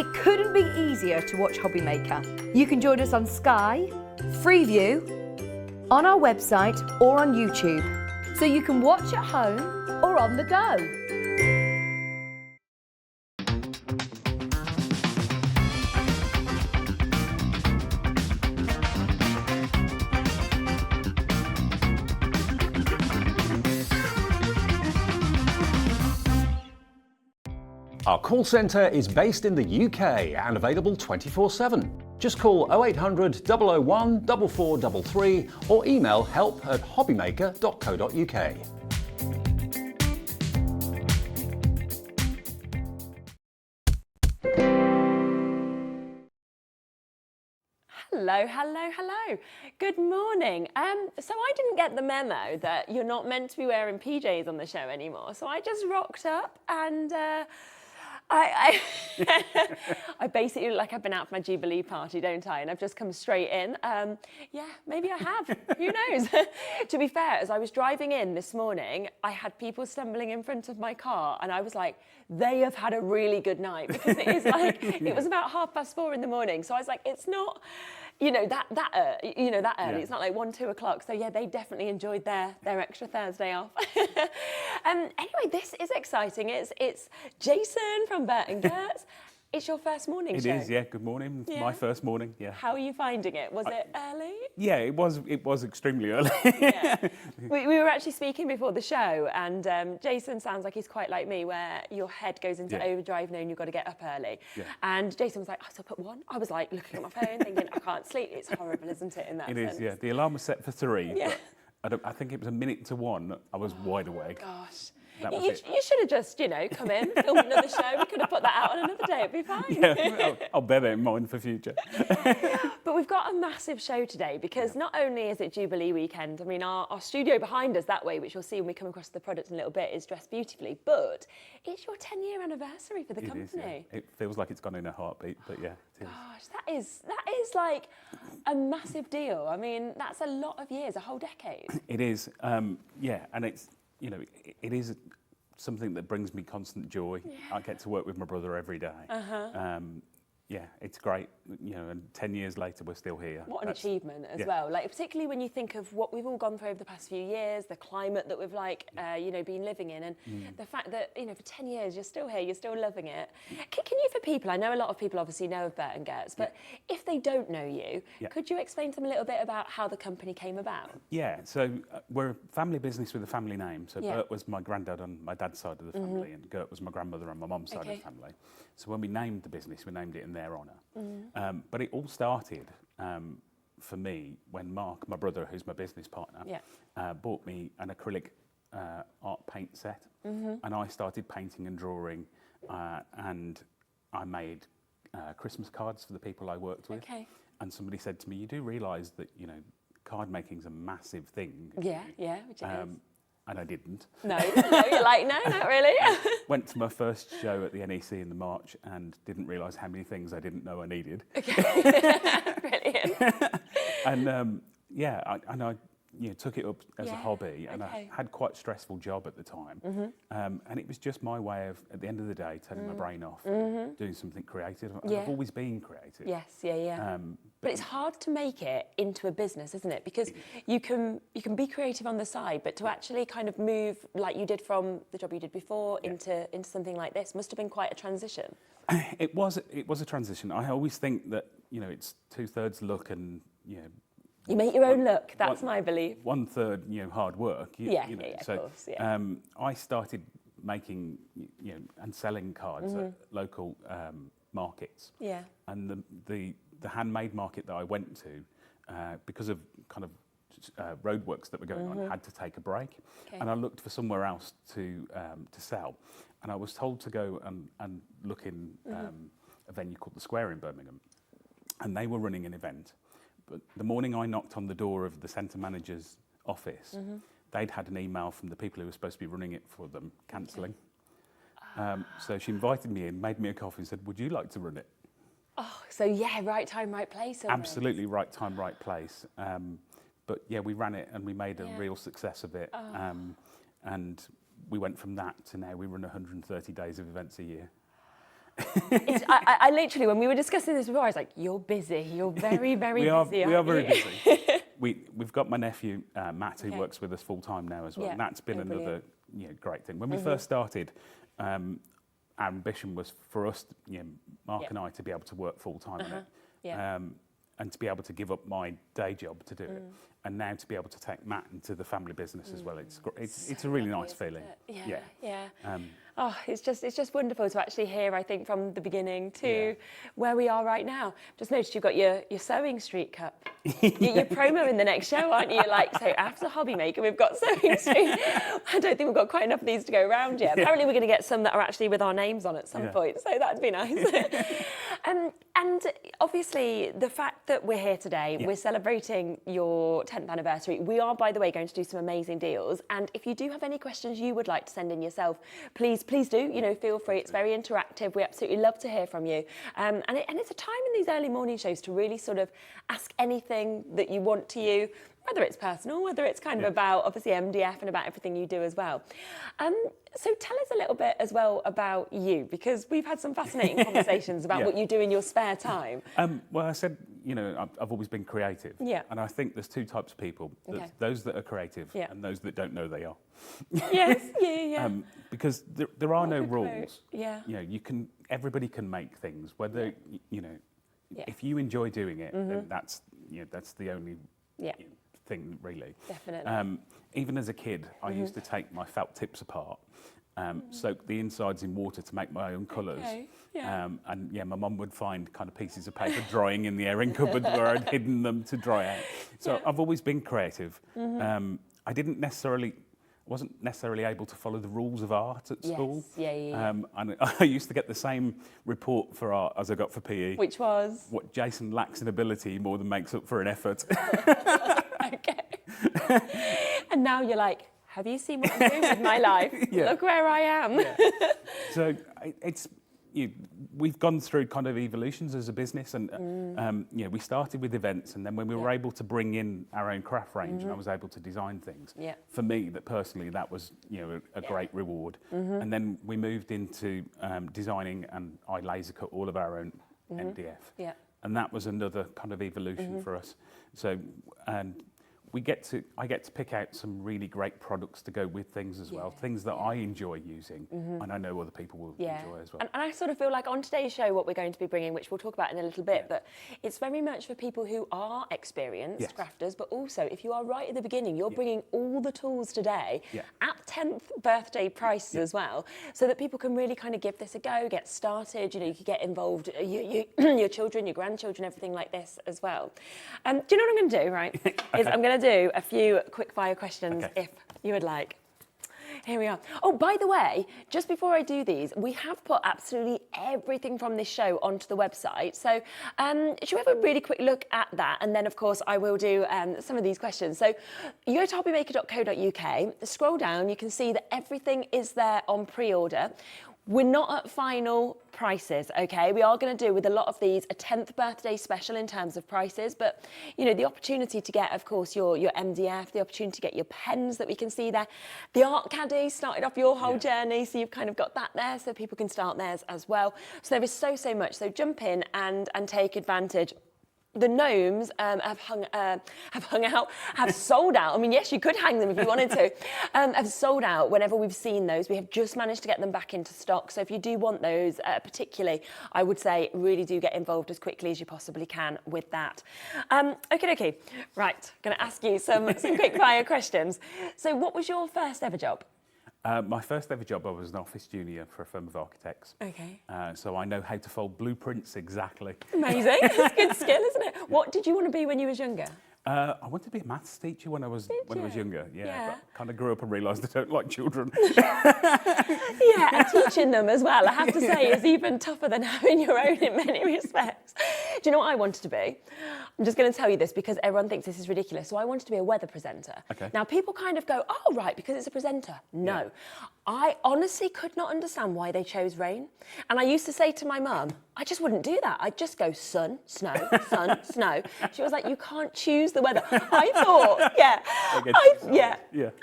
It couldn't be easier to watch Hobbymaker. You can join us on Sky, Freeview, on our website or on YouTube, so you can watch at home or on the go. Our call centre is based in the UK and available 24/7. Just call 0800 001 4433 or email help@hobbymaker.co.uk. Hello, hello, hello. Good morning. So I didn't get the memo that you're not meant to be wearing PJs on the show anymore. So I just rocked up and I basically look like I've been out for my Jubilee party, don't I? And I've just come straight in. Yeah, maybe I have. Who knows? To be fair, as I was driving in this morning, I had people stumbling in front of my car and I was like, they have had a really good night, because it is like, it was about 4:30 in the morning. So I was like, it's not, that early. Yeah. It's not like 1, 2 o'clock. So yeah, they definitely enjoyed their extra Thursday off. Anyway, this is exciting. It's Jason from Berts and Gerts. It's your first morning show. It is, yeah. Good morning. Yeah. My first morning, yeah. How are you finding it? Was it early? Yeah, it was extremely early. Yeah. We were actually speaking before the show, and Jason sounds like he's quite like me, where your head goes into overdrive knowing you've got to get up early. Yeah. And Jason was like, I still put 1. I was like looking at my phone thinking, I can't sleep. It's horrible, isn't it, in that sense? It is, yeah. The alarm was set for 3, but I think it was a minute to 1. I was wide awake. Gosh. You should have just, come in, film another show. We could have put that out on another day. It'd be fine. Yeah, I'll bear that in mind for future. But we've got a massive show today, because not only is it Jubilee weekend, I mean, our studio behind us that way, which you'll see when we come across the product in a little bit, is dressed beautifully, but it's your 10-year anniversary for the company. Is, yeah. It feels like it's gone in a heartbeat, but yeah, it is. Gosh, that is like a massive deal. I mean, that's a lot of years, a whole decade. It is, yeah, and it's, it is something that brings me constant joy. Yeah. I get to work with my brother every day. Yeah, it's great, and 10 years later, we're still here. What an achievement as well. Like, particularly when you think of what we've all gone through over the past few years, the climate that we've been living in, and the fact that, for 10 years, you're still here, you're still loving it. Can you, for people, I know a lot of people obviously know of Berts and Gerts, but if they don't know you, could you explain to them a little bit about how the company came about? Yeah, so we're a family business with a family name. So Bert was my granddad on my dad's side of the family, and Gert was my grandmother on my mum's side of the family. So when we named the business, we named it in their honour. But it all started for me when Mark, my brother, who's my business partner, bought me an acrylic art paint set, and I started painting and drawing, and I made Christmas cards for the people I worked with. Okay. And somebody said to me, "You do realise that card making's a massive thing." Yeah, which it is. And I didn't. No, you're like, no, not really. Went to my first show at the NEC in the March and didn't realise how many things I didn't know I needed. Okay, brilliant. And I took it up as a hobby, and I had quite a stressful job at the time. And it was just my way of, at the end of the day, turning my brain off, doing something creative. I've always been creative. Yes, but it's hard to make it into a business, isn't it? Because you can be creative on the side, but to actually kind of move like you did from the job you did before into something like this must have been quite a transition. It was a transition. I always think that it's 2/3 luck and you make your own luck. That's my belief. 1/3 hard work. Of course. Yeah. I started making and selling cards at local markets. Yeah. And the handmade market that I went to, because of kind of roadworks that were going on, had to take a break, and I looked for somewhere else to sell, and I was told to go and look in a venue called the Square in Birmingham, and they were running an event. But the morning I knocked on the door of the centre manager's office, they'd had an email from the people who were supposed to be running it for them cancelling. So she invited me in, made me a coffee, and said, "Would you like to run it?" Oh, so right time, right place. Absolutely right time, right place. But yeah, we ran it and we made a real success of it. And we went from that to now we run 130 days of events a year. I literally, when we were discussing this before, I was like, "You're busy. You're very, very busy." We are very busy. We've got my nephew Matt, who works with us full time now as well. And that's been another great thing. When we first started, our ambition was for us, Mark and I, to be able to work full time on it, and to be able to give up my day job to do it, and now to be able to take Matt into the family business as well. It's a really nice feeling. Yeah. Oh, it's just wonderful to actually hear, I think, from the beginning to where we are right now. Just noticed you've got your Sewing Street cup. You're promoing the next show, aren't you? You're like, so after Hobbymaker, we've got Sewing Street. I don't think we've got quite enough of these to go around yet. Apparently, we're going to get some that are actually with our names on at some point, so that'd be nice. And obviously, the fact that we're here today, we're celebrating your 10th anniversary. We are, by the way, going to do some amazing deals. And if you do have any questions you would like to send in yourself, please do. Feel free. It's very interactive. We absolutely love to hear from you. And it's a time in these early morning shows to really sort of ask anything that you want to you, whether it's personal, whether it's kind of about, obviously, MDF and about everything you do as well. So tell us a little bit as well about you, because we've had some fascinating conversations about what you do in your spare time. Well, I said, I've always been creative. And I think there's two types of people. Those that are creative and those that don't know they are. Yes, Because there are no rules. Everybody can make things, whether, if you enjoy doing it, then that's the only thing, really. Definitely. Even as a kid, I used to take my felt tips apart, soak the insides in water to make my own colours. And my mum would find kind of pieces of paper drying in the airing cupboard where I'd hidden them to dry out. So I've always been creative. I wasn't necessarily able to follow the rules of art at school. And I used to get the same report for art as I got for PE. Which was? What Jason lacks in ability more than makes up for an effort. Okay. And now you're like, have you seen what I'm doing with my life? Look where I am. So we've gone through kind of evolutions as a business, and we started with events, and then when we were able to bring in our own craft range, and I was able to design things. For me, that was a great reward. And then we moved into designing, and I laser cut all of our own MDF. And that was another kind of evolution for us. So, and I get to pick out some really great products to go with things as well, things that I enjoy using, and I know other people will enjoy as well. And I sort of feel like on today's show, what we're going to be bringing, which we'll talk about in a little bit, but it's very much for people who are experienced crafters, but also if you are right at the beginning, you're bringing all the tools today at 10th birthday prices as well, so that people can really kind of give this a go, get started. You could get involved, your children, your grandchildren, everything like this as well. Do you know what I'm going to do, right? Is I'm going to do a few quick fire questions if you would like. Here we are. Oh, by the way, just before I do these, we have put absolutely everything from this show onto the website. So should we have a really quick look at that? And then, of course, I will do some of these questions. So you go to hobbymaker.co.uk, scroll down, you can see that everything is there on pre-order. We're not at final prices, okay? We are going to do with a lot of these a 10th birthday special in terms of prices, but the opportunity to get, of course, your MDF, the opportunity to get your pens that we can see there. The art caddy started off your whole journey, so you've kind of got that there, so people can start theirs as well. So there is so much. So jump in and take advantage. The gnomes have sold out. I mean, yes, you could hang them if you wanted to. Have sold out whenever we've seen those. We have just managed to get them back into stock. So if you do want those particularly, I would say really do get involved as quickly as you possibly can with that. Okay. Right, going to ask you some quick fire questions. So what was your first ever job? My first ever job, I was an office junior for a firm of architects. Okay. So I know how to fold blueprints exactly. Amazing. It's a good skill, isn't it? What did you want to be when you was younger? I wanted to be a maths teacher when I was younger. But kind of grew up and realised I don't like children. And teaching them as well, I have to say, is even tougher than having your own in many respects. Do you know what I wanted to be? I'm just going to tell you this because everyone thinks this is ridiculous. So I wanted to be a weather presenter. Okay. Now people kind of go, oh, right, because it's a presenter. No. Yeah. I honestly could not understand why they chose rain. And I used to say to my mum, I just wouldn't do that. I'd just go sun, snow, sun, snow. She was like, you can't choose the weather. I thought,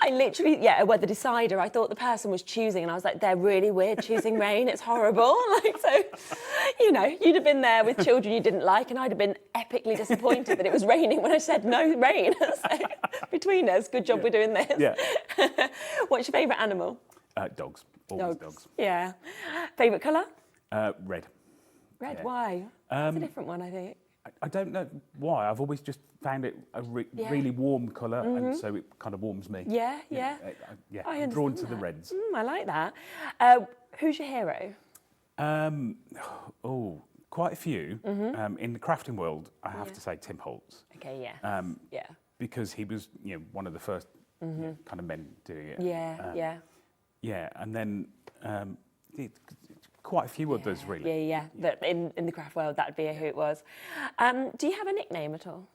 I literally, a weather decider. I thought the person was choosing and I was like, they're really weird choosing rain. It's horrible. Like, so, you know, you'd have been there with children you didn't like and I'd have been epically disappointed that it was raining when I said no rain. So between us, good job we're doing this. Yeah. What's your favourite animal? Dogs. Always dogs. Yeah. Favourite colour? Red. Red, why? It's a different one, I think. I don't know why. I've always just found it a really warm colour, and so it kind of warms me. I'm drawn to the reds. I like that. Who's your hero? Quite a few. In the crafting world, I have to say Tim Holtz. Okay, because he was, one of the first kind of men doing it. Yeah, and then quite a few others, really. Yeah. But in the craft world, that'd be who it was. Do you have a nickname at all?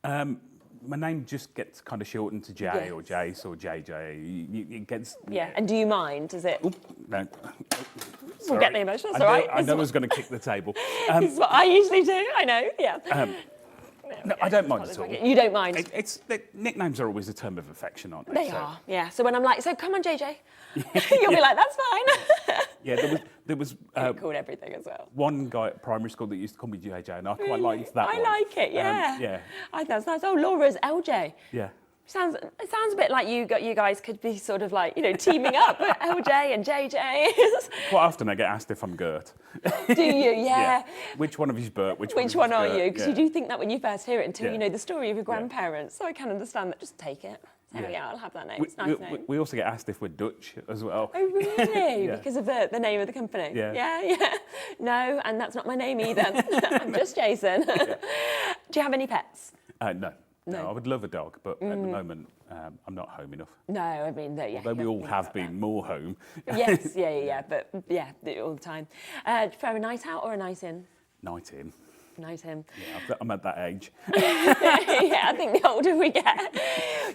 My name just gets kind of shortened to Jay or Jace or JJ. It gets... Yeah, and do you mind? Does it... No. We'll get the emotion, that's all right. I know I was going to kick the table. This is what I usually do, I know, yeah. No, I don't mind at all. You don't mind? Nicknames are always a term of affection, aren't they? They are, yeah. So when I'm like, so come on, JJ, you'll be like, that's fine. Yeah, there was called everything as well. One guy at primary school that used to call me JJ, and I quite liked that one. I like it, yeah. Yeah. I think that's nice. Oh, Laura's LJ. Yeah. It sounds a bit like you guys could be sort of like, teaming up, LJ and JJ. Quite often I get asked if I'm Gert. Do you? Yeah. Which one of you's Bert? Which one are you? Because you do think that when you first hear it until you know the story of your grandparents. So I can understand that. Just take it. I'll have that name. It's a nice name. We also get asked if we're Dutch as well. Oh, really? Because of the name of the company? Yeah. No, and that's not my name either. I'm just Jason. Do you have any pets? No, I would love a dog, but at the moment, I'm not home enough. No, I mean, although we all have been more home. Yes, but all the time. Do you prefer a night out or a night in? Night in. Night in. Yeah, I'm at that age. I think the older we get,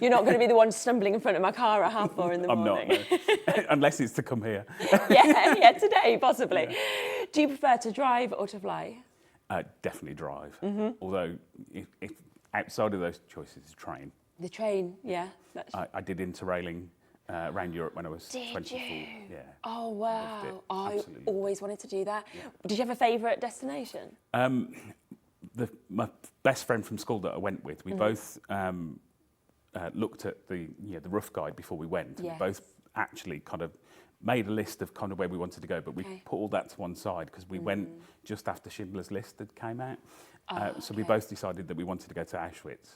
you're not going to be the one stumbling in front of my car at 4:30 in the morning. I'm not, no. Unless it's to come here. Today, possibly. Yeah. Do you prefer to drive or to fly? Definitely drive. Although, if outside of those choices, train. The train, yeah. I did interrailing around Europe when I was 24. You? Yeah. Oh, wow. I always wanted to do that. Yeah. Did you have a favourite destination? My best friend from school that I went with, we both looked at the rough guide before we went. Yes. We both actually kind of made a list of kind of where we wanted to go, but we put all that to one side because we went just after Schindler's List had came out. So we both decided that we wanted to go to Auschwitz,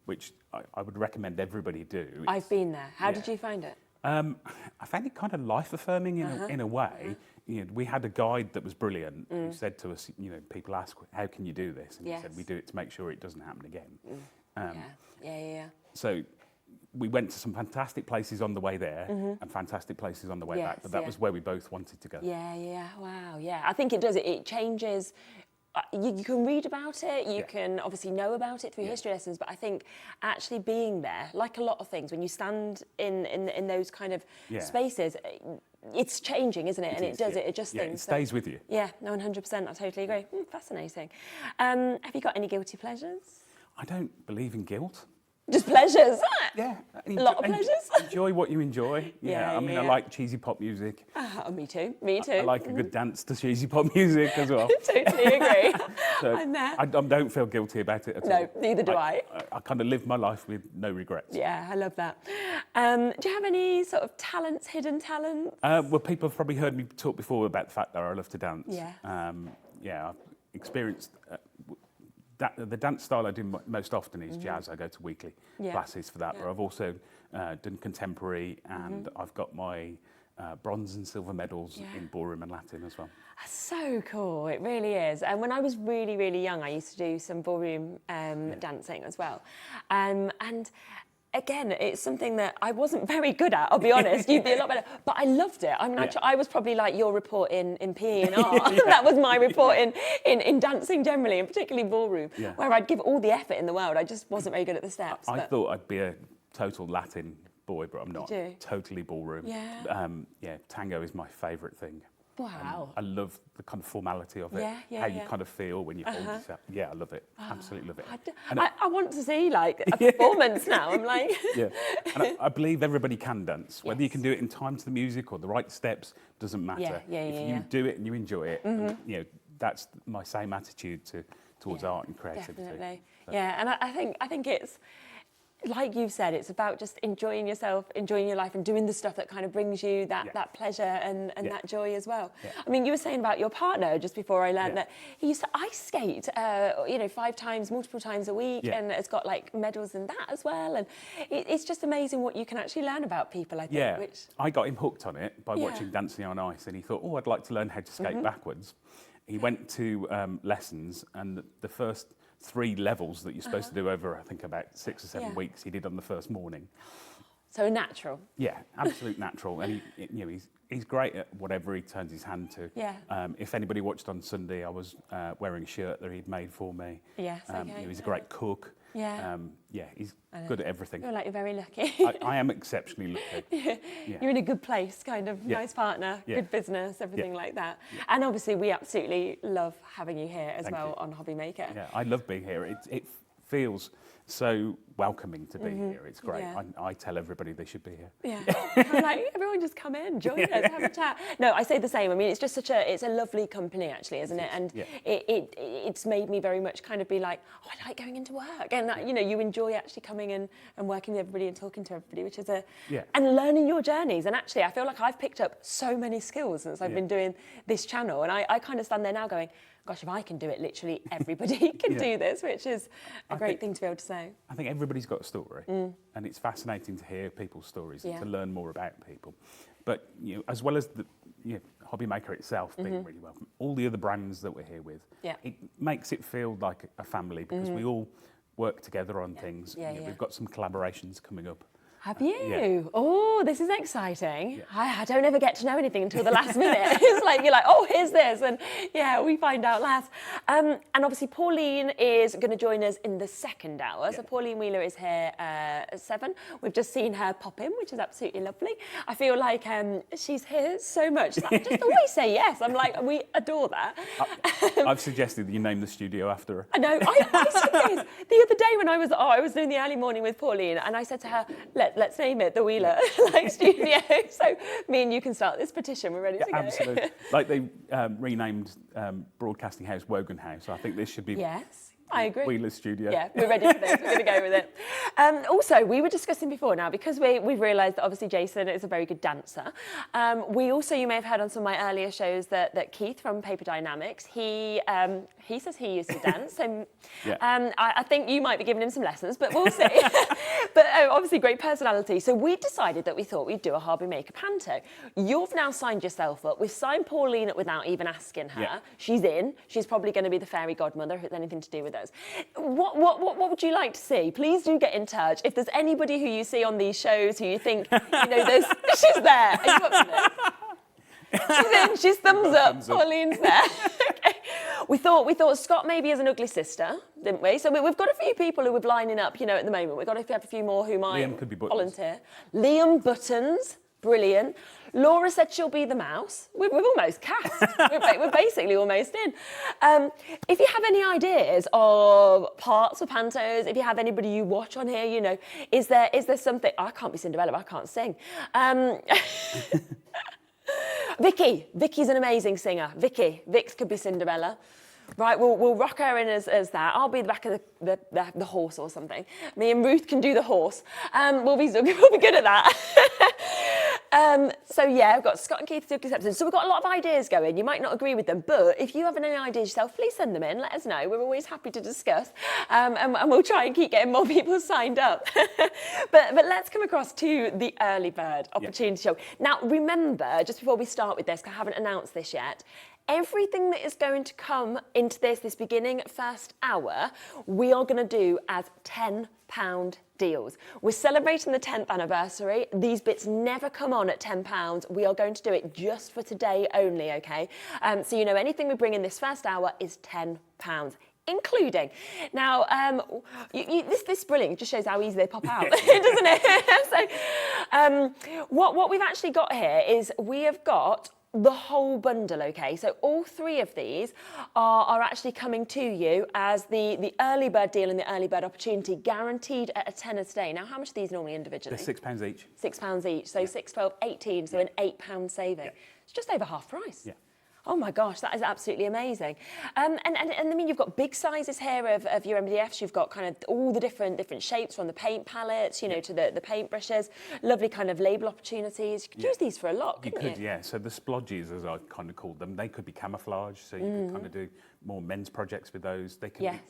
which I would recommend everybody do. I've been there. How did you find it? I found it kind of life-affirming in a way. We had a guide that was brilliant who said to us, people ask, how can you do this? And he said, we do it to make sure it doesn't happen again. So we went to some fantastic places on the way there and fantastic places on the way back, but that was where we both wanted to go. Wow, I think it does. It changes. You can read about it, you can obviously know about it through history lessons, but I think actually being there, like a lot of things, when you stand in those kind of spaces, it's changing, isn't it? It adjusts things. It stays with you. Yeah, no, 100%, I totally agree. Fascinating. Have you got any guilty pleasures? I don't believe in guilt. Just pleasures? Yeah. A lot of pleasures? Enjoy what you enjoy. I like cheesy pop music. Me too. I like a good dance to cheesy pop music as well. Totally agree. So I'm there. I don't feel guilty about it at all. No, neither do I. I kind of live my life with no regrets. Yeah, I love that. Do you have any sort of talents, hidden talents? Well, people have probably heard me talk before about the fact that I love to dance. Yeah. I've experienced... the dance style I do most often is jazz. I go to weekly classes for that, but I've also done contemporary and I've got my bronze and silver medals in ballroom and Latin as well. That's so cool, it really is. And when I was really, really young, I used to do some ballroom dancing as well. And again, it's something that I wasn't very good at, I'll be honest. You'd be a lot better. But I loved it. I mean, I was probably like your report in PE and art. That was my report in dancing generally, and particularly ballroom, where I'd give all the effort in the world. I just wasn't very good at the steps. I thought I'd be a total Latin boy, but I'm not. Did you? Totally ballroom. Yeah. Tango is my favourite thing. Wow. I love the kind of formality of it, how you kind of feel when you hold yourself. Yeah, I love it. Absolutely love it. I want to see like a performance now. I'm like... And I believe everybody can dance. Whether you can do it in time to the music or the right steps, doesn't matter. If you do it and you enjoy it, you know, that's my same attitude towards art and creativity. Definitely. So. Yeah, and I think it's, like you've said, it's about just enjoying yourself, enjoying your life, and doing the stuff that kind of brings you that pleasure and that joy as well. I mean, you were saying about your partner just before I learned that he used to ice skate, you know, 5 times, multiple times a week, and has got like medals in that as well. And it's just amazing what you can actually learn about people, I think. Yeah, I got him hooked on it by watching Dancing on Ice, and he thought, oh, I'd like to learn how to skate backwards. He went to lessons, and the first 3 levels that you're supposed to do over, I think, about 6 or 7 weeks, he did on the first morning. So natural. Yeah, absolute natural. And you know, he's great at whatever he turns his hand to. Yeah. If anybody watched on Sunday, I was wearing a shirt that he'd made for me. Yes, okay. You know, he's a great cook. Yeah. He's good at everything. I feel like you're very lucky. I am exceptionally lucky. You're in a good place, kind of nice partner, good business, everything like that. And obviously, we absolutely love having you here as on Hobbymaker. Yeah, I love being here. It feels so welcoming to be here. It's great. I tell everybody they should be here. Yeah. I'm like, everyone just come in, join us, have a chat. No, I say the same. I mean, it's just it's a lovely company actually, isn't it? And it's made me very much kind of be like, oh, I like going into work. And you know, you enjoy actually coming in and working with everybody and talking to everybody, which is and learning your journeys. And actually, I feel like I've picked up so many skills since I've been doing this channel. And I kind of stand there now going, gosh, if I can do it, literally everybody can do this, which is a great thing to be able to say. I think everybody's got a story, and it's fascinating to hear people's stories and to learn more about people. But you know, as well as the Hobbymaker itself being really welcome, all the other brands that we're here with, it makes it feel like a family because we all work together on things. We've got some collaborations coming up. Have you? Oh, this is exciting. I don't ever get to know anything until the last minute. It's like, you're like, oh, here's this. And we find out last. And obviously, Pauline is going to join us in the second hour. So Pauline Wheeler is here at 7. We've just seen her pop in, which is absolutely lovely. I feel like she's here so much. Like, just always say yes. I'm like, we adore that. I've suggested that you name the studio after her. I know. I said this the other day when I was doing the early morning with Pauline, and I said to her, let's name it the Wheeler studio. So me and you can start this petition. We're ready to go. Absolutely. Like they renamed Broadcasting House Wogan House. I think this should be. Yes. I agree. Wheeler Studio. Yeah, we're ready for this. We're going to go with it. Also, we were discussing before now, because we've realised that obviously Jason is a very good dancer. We also, you may have heard on some of my earlier shows that Keith from Paper Dynamics, he says he used to dance. So I think you might be giving him some lessons, but we'll see. But obviously great personality. So we decided that we thought we'd do a Hobbymaker panto. You've now signed yourself up. We've signed Pauline up without even asking her. Yeah. She's in. She's probably going to be the fairy godmother if it's anything to do with us. What would you like to see? Please do get in touch. If there's anybody who you see on these shows who you think, she's there. Are you up for this? She's in. She's thumbs up. Pauline's there. Okay. We thought Scott maybe as an ugly sister, didn't we? So we've got a few people who are lining up, at the moment. We've got to have a few more who might Liam could be volunteer. Liam Buttons, brilliant. Laura said she'll be the mouse. We've almost cast. We're basically almost in. If you have any ideas of parts of pantos, if you have anybody you watch on here, is there something? I can't be Cinderella, I can't sing. Vicky's an amazing singer. Vix could be Cinderella. Right, we'll rock her in as that. I'll be the back of the horse or something. Me and Ruth can do the horse. We'll be good at that. We've got Scott and Keith to acceptance. So we've got a lot of ideas going. You might not agree with them, but if you have any ideas yourself, please send them in. Let us know. We're always happy to discuss, and we'll try and keep getting more people signed up. but let's come across to the early bird opportunity show. Now, remember, just before we start with this, 'cause I haven't announced this yet, everything that is going to come into this beginning first hour, we are going to do as £10 deals. We're celebrating the 10th anniversary. These bits never come on at £10. We are going to do it just for today only, okay? So you know, anything we bring in this first hour is £10, including. Now, this is brilliant. It just shows how easy they pop out, doesn't it? So what we've actually got here is we have got the whole bundle, okay? So all three of these are actually coming to you as the early bird deal and the early bird opportunity, guaranteed at a tenner today. Now, how much are these normally individually? They're £6 each. £6 each, so 6, 12, 18, so an £8 saving. Yeah. It's just over half price. Yeah. Oh my gosh, that is absolutely amazing. And I mean, you've got big sizes here of your MDFs. You've got kind of all the different shapes, from the paint palettes, you know, to the paint brushes. Lovely kind of label opportunities. You could use these for a lot, couldn't you? You could, yeah. So the splodges, as I kind of called them, they could be camouflage. So you could kind of do more men's projects with those. They can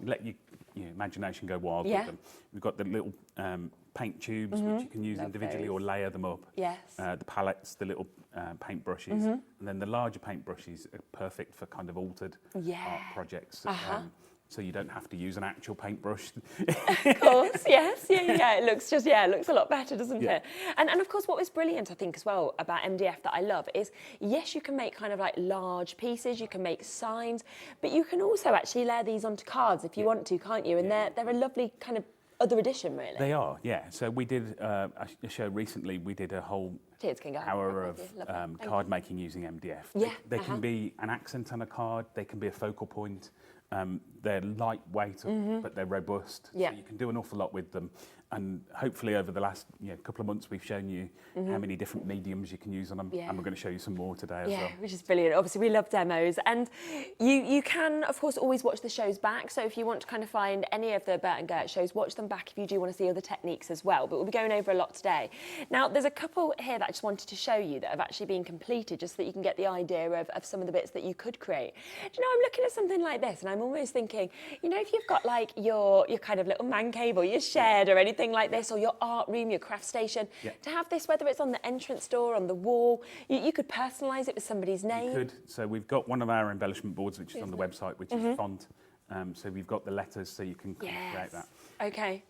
let your imagination go wild with them. We've got the little paint tubes, which you can use individually or layer them up. Yes. The palettes, the little paint brushes, and then the larger paint brushes are perfect for kind of altered art projects. So you don't have to use an actual paintbrush. Of course, yes, yeah. It looks a lot better, doesn't it? And of course, what was brilliant, I think, as well about MDF that I love is, yes, you can make kind of like large pieces, you can make signs, but you can also actually layer these onto cards if you want to, can't you? And they're a lovely kind of other edition, really. They are, yeah. So we did a show recently. We did a whole hour of card making using MDF. Yeah, they can be an accent on a card. They can be a focal point. They're lightweight, but they're robust. Yeah. So you can do an awful lot with them. And hopefully over the last couple of months, we've shown you how many different mediums you can use on them. Yeah. And we're going to show you some more today as well. Yeah, which is brilliant. Obviously, we love demos. And you can, of course, always watch the shows back. So if you want to kind of find any of the Bert and Gert shows, watch them back if you do want to see other techniques as well. But we'll be going over a lot today. Now, there's a couple here that I just wanted to show you that have actually been completed, just so that you can get the idea of some of the bits that you could create. Do you know, I'm looking at something like this and I'm almost thinking, you know, if you've got like your kind of little man cave or your shed or anything like this, or your art room, your craft station, to have this, whether it's on the entrance door, on the wall, you could personalise it with somebody's name. You could. So we've got one of our embellishment boards, which is on the website, which is font. So we've got the letters, so you can create that. Okay.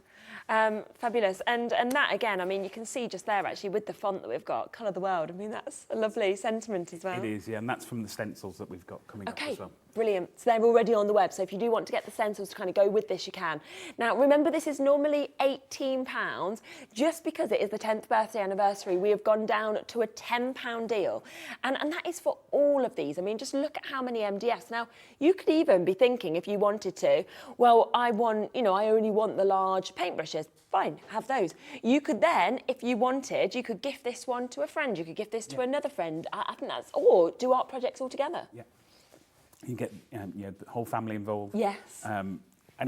Fabulous. And that, again, I mean, you can see just there, actually, with the font that we've got, Colour the World. I mean, that's a lovely sentiment as well. It is, yeah, and that's from the stencils that we've got coming up as well. Brilliant. So they're already on the web. So if you do want to get the stencils to kind of go with this, you can. Now, remember, this is normally £18. Just because it is the 10th birthday anniversary, we have gone down to a £10 deal. And that is for all of these. I mean, just look at how many MDFs. Now, you could even be thinking, if you wanted to, well, I only want the large paintbrushes. Fine, have those. You could then, if you wanted, you could gift this one to a friend. You could gift this to another friend. I think that's, or do art projects all together. Yeah. You get the whole family involved. Yes. And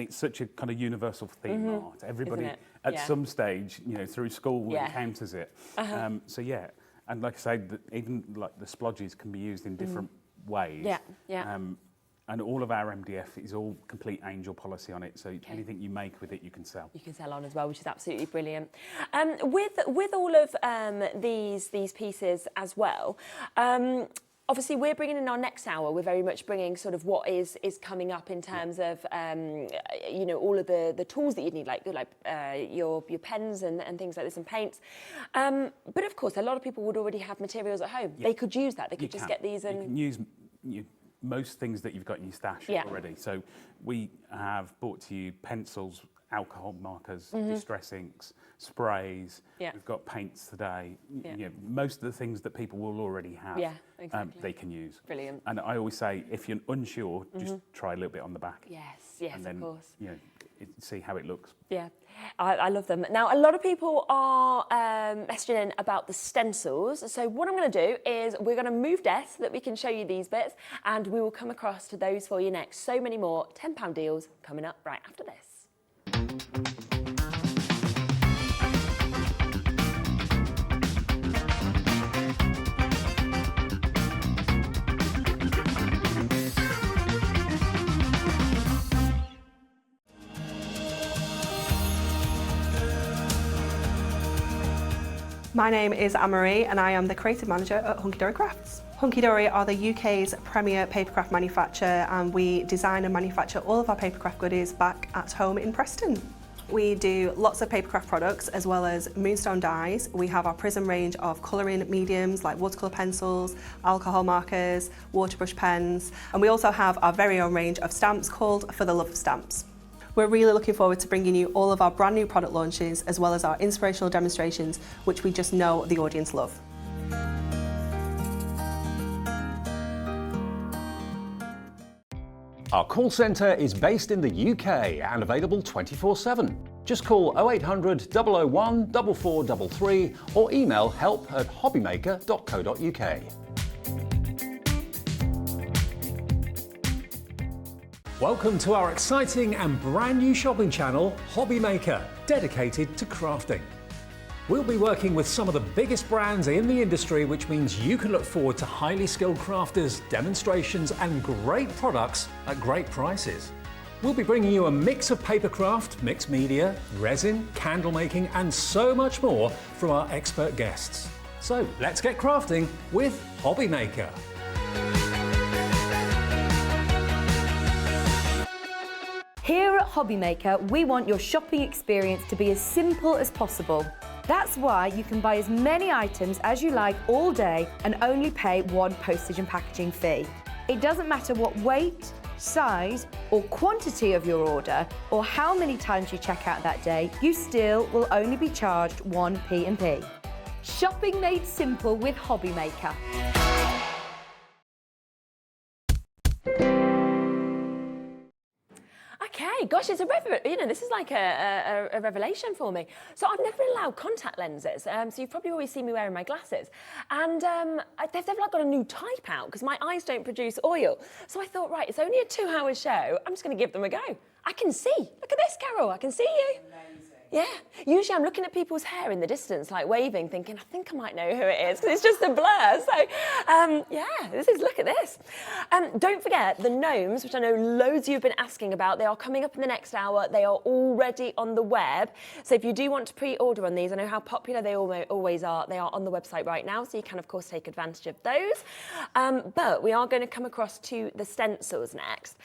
it's such a kind of universal theme art. Everybody at some stage, through school encounters it. So yeah, and like I say, even like the splodges can be used in different ways. Yeah, yeah. And all of our MDF is all complete angel policy on it. So anything you make with it, you can sell. You can sell on as well, which is absolutely brilliant. With all of these pieces as well. Obviously, we're bringing in our next hour. We're very much bringing sort of what is coming up in terms of, all of the tools that you need, like your pens and things like this and paints. But of course, a lot of people would already have materials at home. Yeah. They could use that. They could just get these and... You can use most things that you've got in your stash already. So we have brought to you pencils, alcohol markers, distress inks, sprays. Yeah. We've got paints today. Yeah. Most of the things that people will already have, they can use. Brilliant. And I always say, if you're unsure, just try a little bit on the back. Yes, and then, of course. See how it looks. Yeah, I love them. Now, a lot of people are messaging in about the stencils. So what I'm going to do is we're going to move desks so that we can show you these bits, and we will come across to those for you next. So many more £10 deals coming up right after this. My name is Anne-Marie and I am the creative manager at Hunky Dory Crafts. Hunky Dory are the UK's premier papercraft manufacturer, and we design and manufacture all of our papercraft goodies back at home in Preston. We do lots of papercraft products as well as moonstone dyes. We have our Prism range of colouring mediums like watercolour pencils, alcohol markers, waterbrush pens, and we also have our very own range of stamps called For the Love of Stamps. We're really looking forward to bringing you all of our brand new product launches as well as our inspirational demonstrations, which we just know the audience love. Our call centre is based in the UK and available 24/7. Just call 0800 001 4433 or email help@hobbymaker.co.uk. Welcome to our exciting and brand new shopping channel, Hobbymaker, dedicated to crafting. We'll be working with some of the biggest brands in the industry, which means you can look forward to highly skilled crafters, demonstrations and great products at great prices. We'll be bringing you a mix of papercraft, mixed media, resin, candle making and so much more from our expert guests. So let's get crafting with Hobbymaker. Here at Hobbymaker, we want your shopping experience to be as simple as possible. That's why you can buy as many items as you like all day and only pay one postage and packaging fee. It doesn't matter what weight, size or quantity of your order or how many times you check out that day, you still will only be charged one P&P. Shopping made simple with Hobbymaker. Okay, gosh, it's this is like a revelation for me. So I've never been allowed contact lenses, so you've probably always seen me wearing my glasses. And they've like got a new type out because my eyes don't produce oil. So I thought, right, it's only a 2-hour show. I'm just going to give them a go. I can see. Look at this, Carol. I can see you. Yeah, usually I'm looking at people's hair in the distance, like waving, thinking, I think I might know who it is, because it's just a blur. So, look at this. Don't forget the gnomes, which I know loads of you have been asking about. They are coming up in the next hour. They are already on the web. So if you do want to pre-order on these, I know how popular they always are. They are on the website right now, so you can, of course, take advantage of those. But we are going to come across to the stencils next.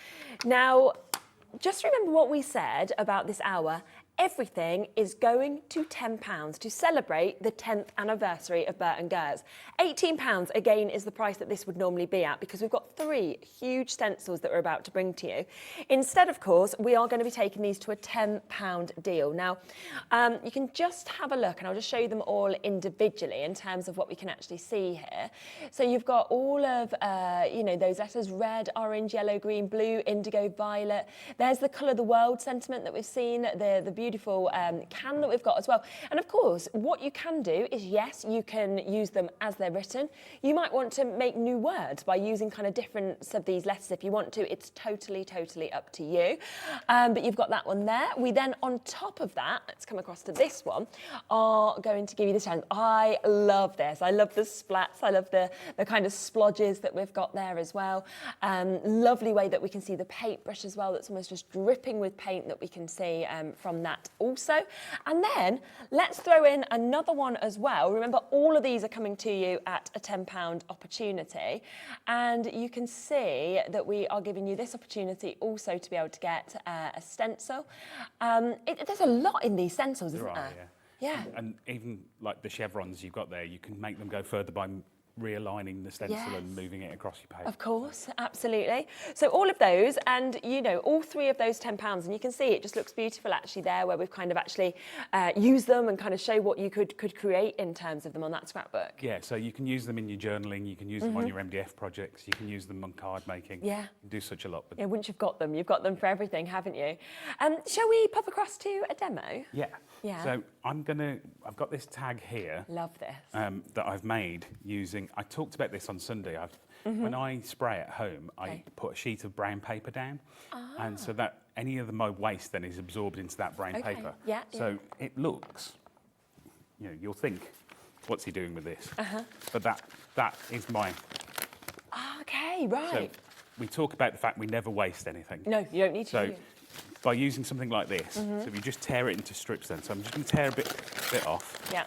Now, just remember what we said about this hour. Everything is going to £10 to celebrate the 10th anniversary of Berts and Gerts. £18 again is the price that this would normally be at because we've got 3 huge stencils that we're about to bring to you. Instead, of course, we are going to be taking these to a £10 deal. Now, you can just have a look and I'll just show you them all individually in terms of what we can actually see here. So you've got all of, those letters: red, orange, yellow, green, blue, indigo, violet. There's the colour of the world sentiment that we've seen, the beautiful can that we've got as well. And of course, what you can do is, yes, you can use them as they're written. You might want to make new words by using kind of different of these letters if you want to. It's totally up to you. But you've got that one there. We then, on top of that, let's come across to this one, are going to give you this hand. I love this. I love the splats. I love the kind of splodges that we've got there as well. Lovely way that we can see the paintbrush as well. That's almost just dripping with paint that we can see from that also. And then let's throw in another one as well. Remember, all of these are coming to you at a £10 opportunity, and you can see that we are giving you this opportunity also to be able to get a stencil. There's a lot in these stencils, isn't there? Yeah. And even like the chevrons you've got there, you can make them go further by realigning the stencil and moving it across your paper. Of course, absolutely. So all of those, and all 3 of those £10, and you can see it just looks beautiful actually there, where we've kind of actually used them and kind of show what you could create in terms of them on that scrapbook. Yeah, so you can use them in your journaling, you can use them on your MDF projects, you can use them on card making. Yeah. You can do such a lot with them. Yeah, once you've got them for everything, haven't you? Shall we pop across to a demo? Yeah. Yeah. So I've got this tag here. Love this. That I've made using, I talked about this on Sunday. When I spray at home, I put a sheet of brown paper down. And so that any of my waste then is absorbed into that brown paper. Yeah. So it looks, you'll think, what's he doing with this? But that is my... Okay, right. So we talk about the fact we never waste anything. No, you don't need to. So by using something like this, so if you just tear it into strips then. So I'm just going to tear a bit off. Yeah.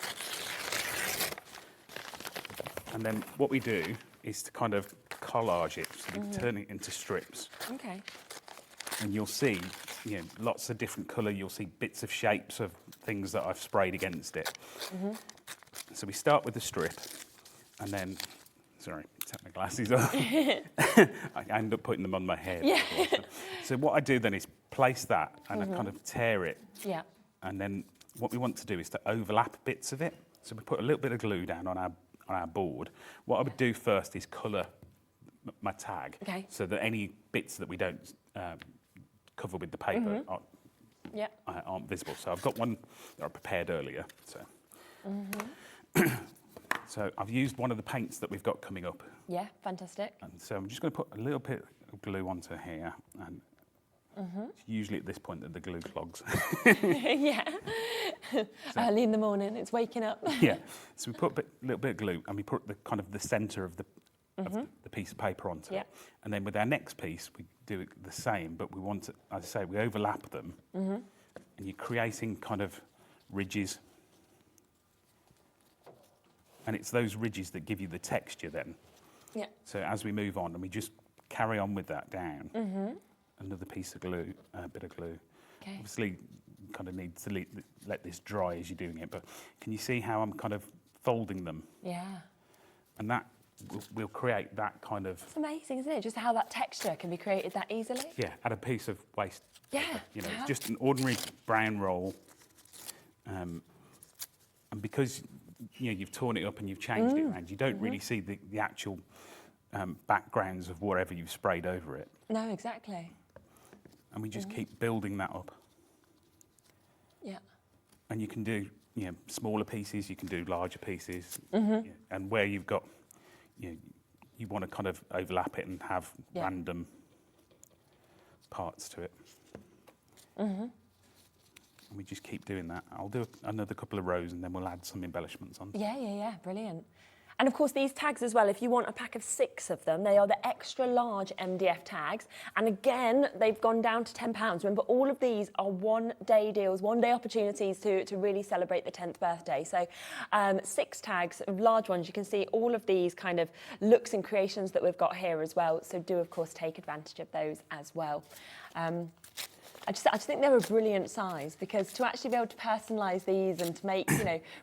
And then what we do is to kind of collage it, so we turn it into strips. Okay. And you'll see lots of different colour. You'll see bits of shapes of things that I've sprayed against it. So we start with the strip, and then, sorry, take my glasses off. I end up putting them on my head. Yeah. So what I do then is place that, and I kind of tear it. Yeah. And then what we want to do is to overlap bits of it. So we put a little bit of glue down on our board. What I would do first is colour my tag, so that any bits that we don't cover with the paper aren't visible. So I've got one that I prepared earlier. So, so I've used one of the paints that we've got coming up. Yeah, fantastic. And so I'm just going to put a little bit of glue onto here, and it's usually at this point that the glue clogs. Yeah. Early in the morning, it's waking up. Yeah. So we put a little bit of glue, and we put the kind of the centre of the piece of paper onto it. And then with our next piece, we do it the same, but we want to, as I say, we overlap them, and you're creating kind of ridges. And it's those ridges that give you the texture then. Yeah. So as we move on, and we just carry on with that down, another piece of glue, a bit of glue. Okay. Obviously, you kind of need to let this dry as you're doing it, but can you see how I'm kind of folding them? Yeah. And that will create that kind of... It's amazing, isn't it? Just how that texture can be created that easily. Yeah, add a piece of waste. Yeah. You know, it's just an ordinary brown roll. And because you've torn it up and you've changed it around, you don't really see the actual backgrounds of whatever you've sprayed over it. No, exactly. And we just keep building that up. Yeah. And you can do smaller pieces, you can do larger pieces, and where you've got, you want to kind of overlap it and have random parts to it. And we just keep doing that. I'll do another couple of rows and then we'll add some embellishments on. Yeah, brilliant. And of course these tags as well, if you want a pack of 6 of them, they are the extra large MDF tags. And again, they've gone down to £10. Remember, all of these are one-day deals, one-day opportunities to really celebrate the 10th birthday. So 6 tags, large ones. You can see all of these kind of looks and creations that we've got here as well. So do, of course, take advantage of those as well. I just think they're a brilliant size, because to actually be able to personalise these and to make,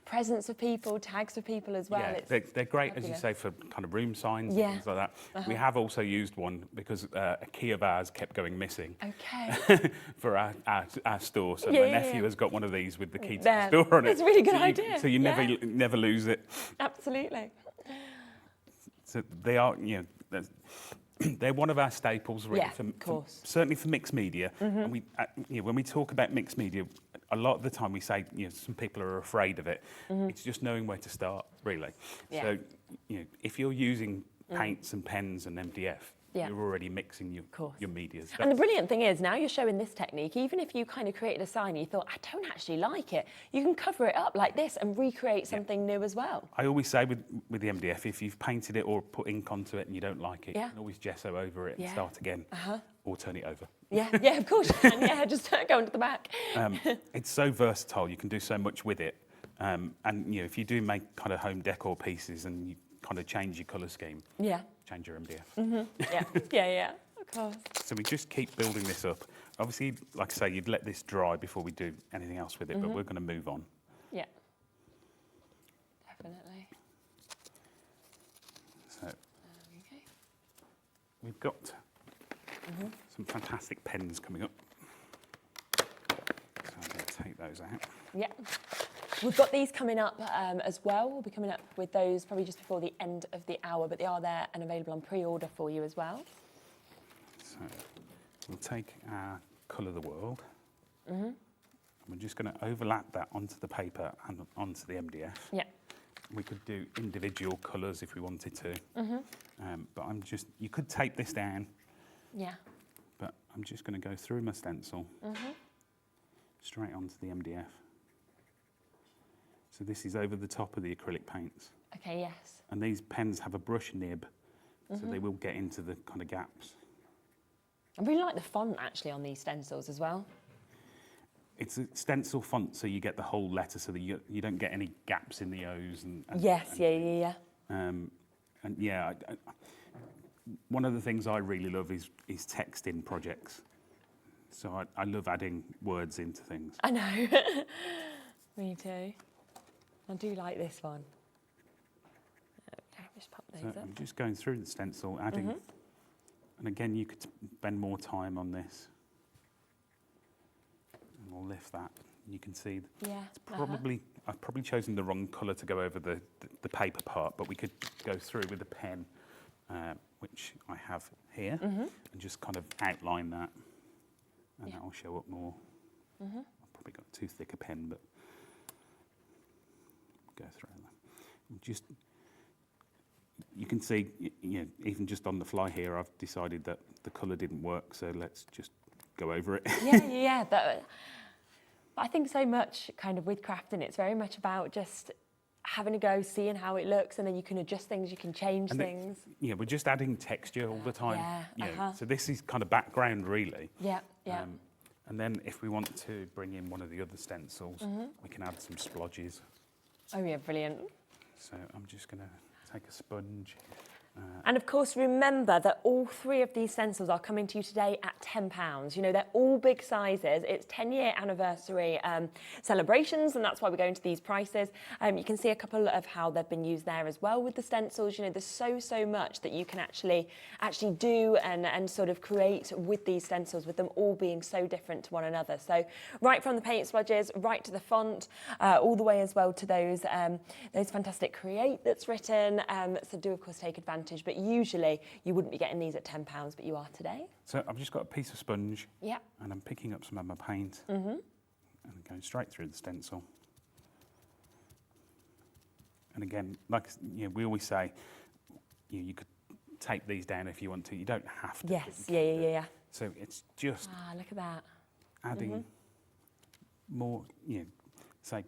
presents for people, tags for people as well. Yeah, they're great, as you say, for kind of room signs and things like that. We have also used one because a key of ours kept going missing. Okay. For our store. So my nephew has got one of these with the key to the store on it. It's a really good idea. So you never lose it. Absolutely. So they are, they're one of our staples, really, certainly for mixed media. And we, when we talk about mixed media, a lot of the time we say, some people are afraid of it. It's just knowing where to start, really. Yeah. So, if you're using paints and pens and MDF, you're already mixing your medias. And the brilliant thing is, now you're showing this technique, even if you kind of created a sign and you thought, I don't actually like it, you can cover it up like this and recreate something new as well. I always say with the MDF, if you've painted it or put ink onto it and you don't like it, you can always gesso over it and start again, or turn it over. Yeah, of course you can. Yeah, just go into the back. It's so versatile, you can do so much with it. And if you do make kind of home decor pieces and you kind of change your colour scheme, change your MDF. Yeah, of course. So we just keep building this up. Obviously, like I say, you'd let this dry before we do anything else with it, but we're going to move on. Yeah, definitely. So we've got some fantastic pens coming up. So I'm going to take those out. Yeah. We've got these coming up as well. We'll be coming up with those probably just before the end of the hour, but they are there and available on pre-order for you as well. So we'll take our Colour the World. And we're just going to overlap that onto the paper and onto the MDF. Yeah. We could do individual colours if we wanted to. But you could tape this down. Yeah. But I'm just going to go through my stencil straight onto the MDF. So this is over the top of the acrylic paints. Okay, yes. And these pens have a brush nib, so they will get into the kind of gaps. I really like the font actually on these stencils as well. It's a stencil font, so you get the whole letter, so that you don't get any gaps in the O's. One of the things I really love is text in projects. So I love adding words into things. I know. Me too. I do like this one. Okay, just pop those So up. I'm just going through the stencil, adding, and again, you could spend more time on this. And we'll lift that. You can see it's probably, I've probably chosen the wrong colour to go over the paper part, but we could go through with a pen, which I have here, and just kind of outline that, and that will show up more. I've probably got too thick a pen, but go through that. Just, you can see, even just on the fly here, I've decided that the colour didn't work, so let's just go over it. Yeah. I think so much kind of with crafting, it's very much about just having a go, seeing how it looks, and then you can adjust things, you can change things. We're just adding texture all the time. So this is kind of background, really. Yeah. And then if we want to bring in one of the other stencils, we can add some splodges. Oh yeah, brilliant. So I'm just going to take a sponge. And of course, remember that all 3 of these stencils are coming to you today at £10. They're all big sizes. It's 10-year anniversary celebrations, and that's why we're going to these prices. You can see a couple of how they've been used there as well with the stencils. There's so much that you can actually do and sort of create with these stencils, with them all being so different to one another. So right from the paint splodges, right to the font, all the way as well to those fantastic create that's written. So do of course take advantage. But usually you wouldn't be getting these at £10, but you are today. So I've just got a piece of sponge, and I'm picking up some of my paint and going straight through the stencil. And again, like we always say, you could tape these down if you want to. You don't have to. Yes, yeah. So it's just look at that. adding more, say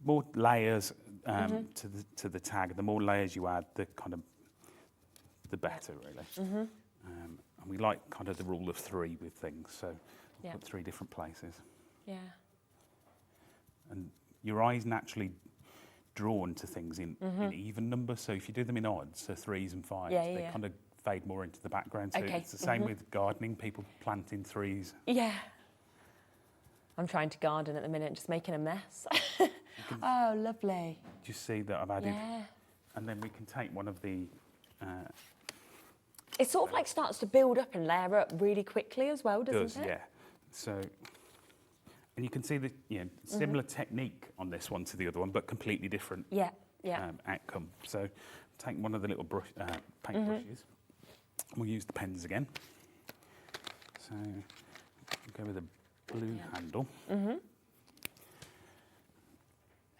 more layers to the tag. The more layers you add, the better, really. And we like kind of the rule of 3 with things, so we'll put 3 different places. Yeah. And your eye's naturally drawn to things in even numbers, so if you do them in odds, so 3s and 5s, they kind of fade more into the background. So it's the same with gardening, people plant in 3s. Yeah. I'm trying to garden at the minute, just making a mess. Oh, lovely. Just see that I've added, and then we can take one of the it sort of like starts to build up and layer up really quickly as well, doesn't it? Yeah. So, and you can see the similar technique on this one to the other one, but completely different outcome. So, take one of the little paint brushes. We'll use the pens again. So, go with a blue handle. And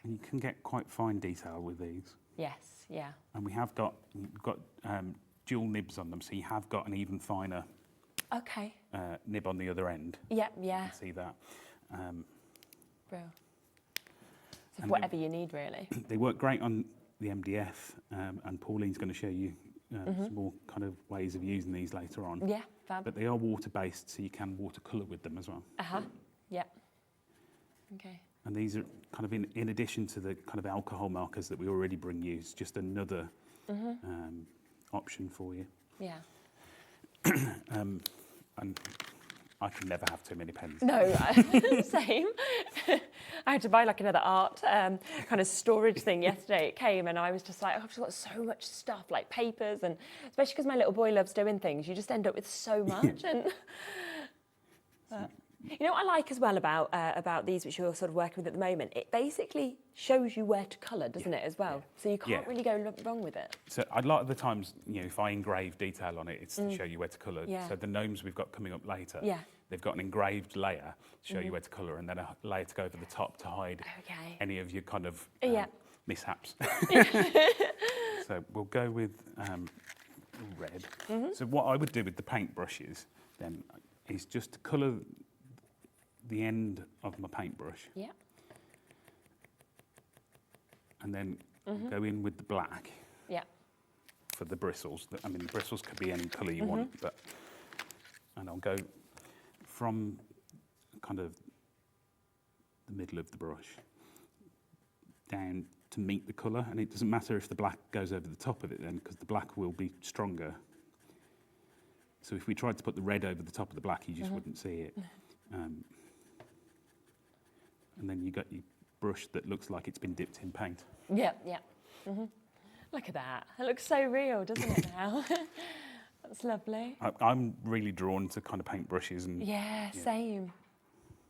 you can get quite fine detail with these. Yes, yeah. And we've got dual nibs on them, so you have got an even finer nib on the other end. Yeah. You can see that. Real. So whatever you need, really. They work great on the MDF, and Pauline's going to show you some more kind of ways of using these later on. Yeah, fab. But they are water-based, so you can watercolour with them as well. Yeah. Okay. And these are kind of in addition to the kind of alcohol markers that we already bring you, it's just another option for you. Yeah. And I can never have too many pens. No, same. I had to buy like another art kind of storage thing yesterday. It came and I was just like, I've just got so much stuff, like papers, and especially because my little boy loves doing things, you just end up with so much. And you know what I like as well about these, which you're sort of working with at the moment? It basically shows you where to colour, doesn't it, as well? So you can't really go wrong with it. So a lot of the times, if I engrave detail on it, it's to show you where to colour. Yeah. So the gnomes we've got coming up later, Yeah. they've got an engraved layer to show you where to colour, and then a layer to go over the top to hide any of your kind of mishaps. So we'll go with red. So what I would do with the paint brushes then is just to colour the end of my paintbrush. Yeah. And then go in with the black. Yeah. For the bristles. I mean, the bristles could be any colour you want, and I'll go from kind of the middle of the brush down to meet the colour, and it doesn't matter if the black goes over the top of it then, because the black will be stronger. So if we tried to put the red over the top of the black, you just wouldn't see it. And then you got your brush that looks like it's been dipped in paint. Yeah, yeah. Look at that. It looks so real, doesn't it now? That's lovely. I'm really drawn to kind of paint brushes. And yeah, same.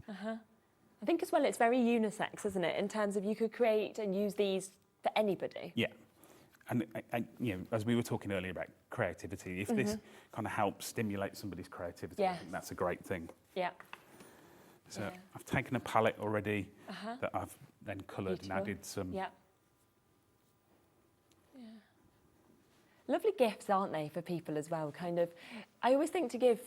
I think as well it's very unisex, isn't it? In terms of you could create and use these for anybody. Yeah. And you know, as we were talking earlier about creativity, if this kind of helps stimulate somebody's creativity, I think that's a great thing. Yeah. So I've taken a palette already that I've then coloured and added some. Yeah. Lovely gifts, aren't they, for people as well? Kind of, I always think to give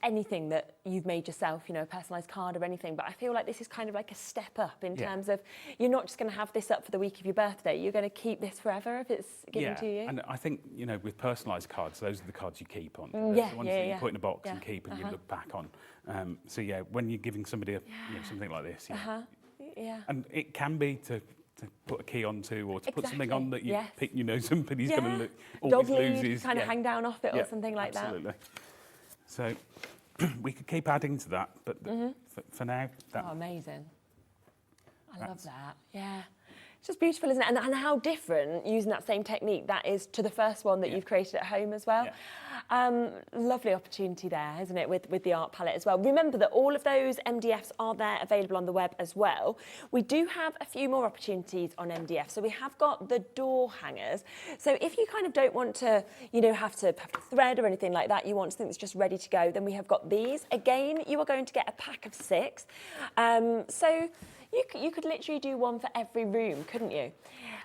anything that you've made yourself, you know, a personalised card or anything, but I feel like this is kind of like a step up in terms of you're not just going to have this up for the week of your birthday, you're going to keep this forever if it's given to you. And I think, you know, with personalised cards, those are the cards you keep on. Yeah, the ones that you put in a box and keep and you look back on. So yeah, when you're giving somebody you know, something like this, and it can be to put a key onto or to put something on that you pick, you know, somebody's going to always loses. Kind of hang down off it or something like absolutely. So we could keep adding to that, but for now... Oh, amazing. I love that, yeah. It's just beautiful, isn't it? And how different, using that same technique, that is to the first one that you've created at home as well. Lovely opportunity there, isn't it, with the art palette as well. Remember that all of those MDFs are there available on the web as well. We do have a few more opportunities on MDF. So we have got the door hangers. So if you kind of don't want to, you know, have to thread or anything like that, you want something that's just ready to go, then we have got these. Again, you are going to get a pack of 6. So you could literally do one for every room, couldn't you?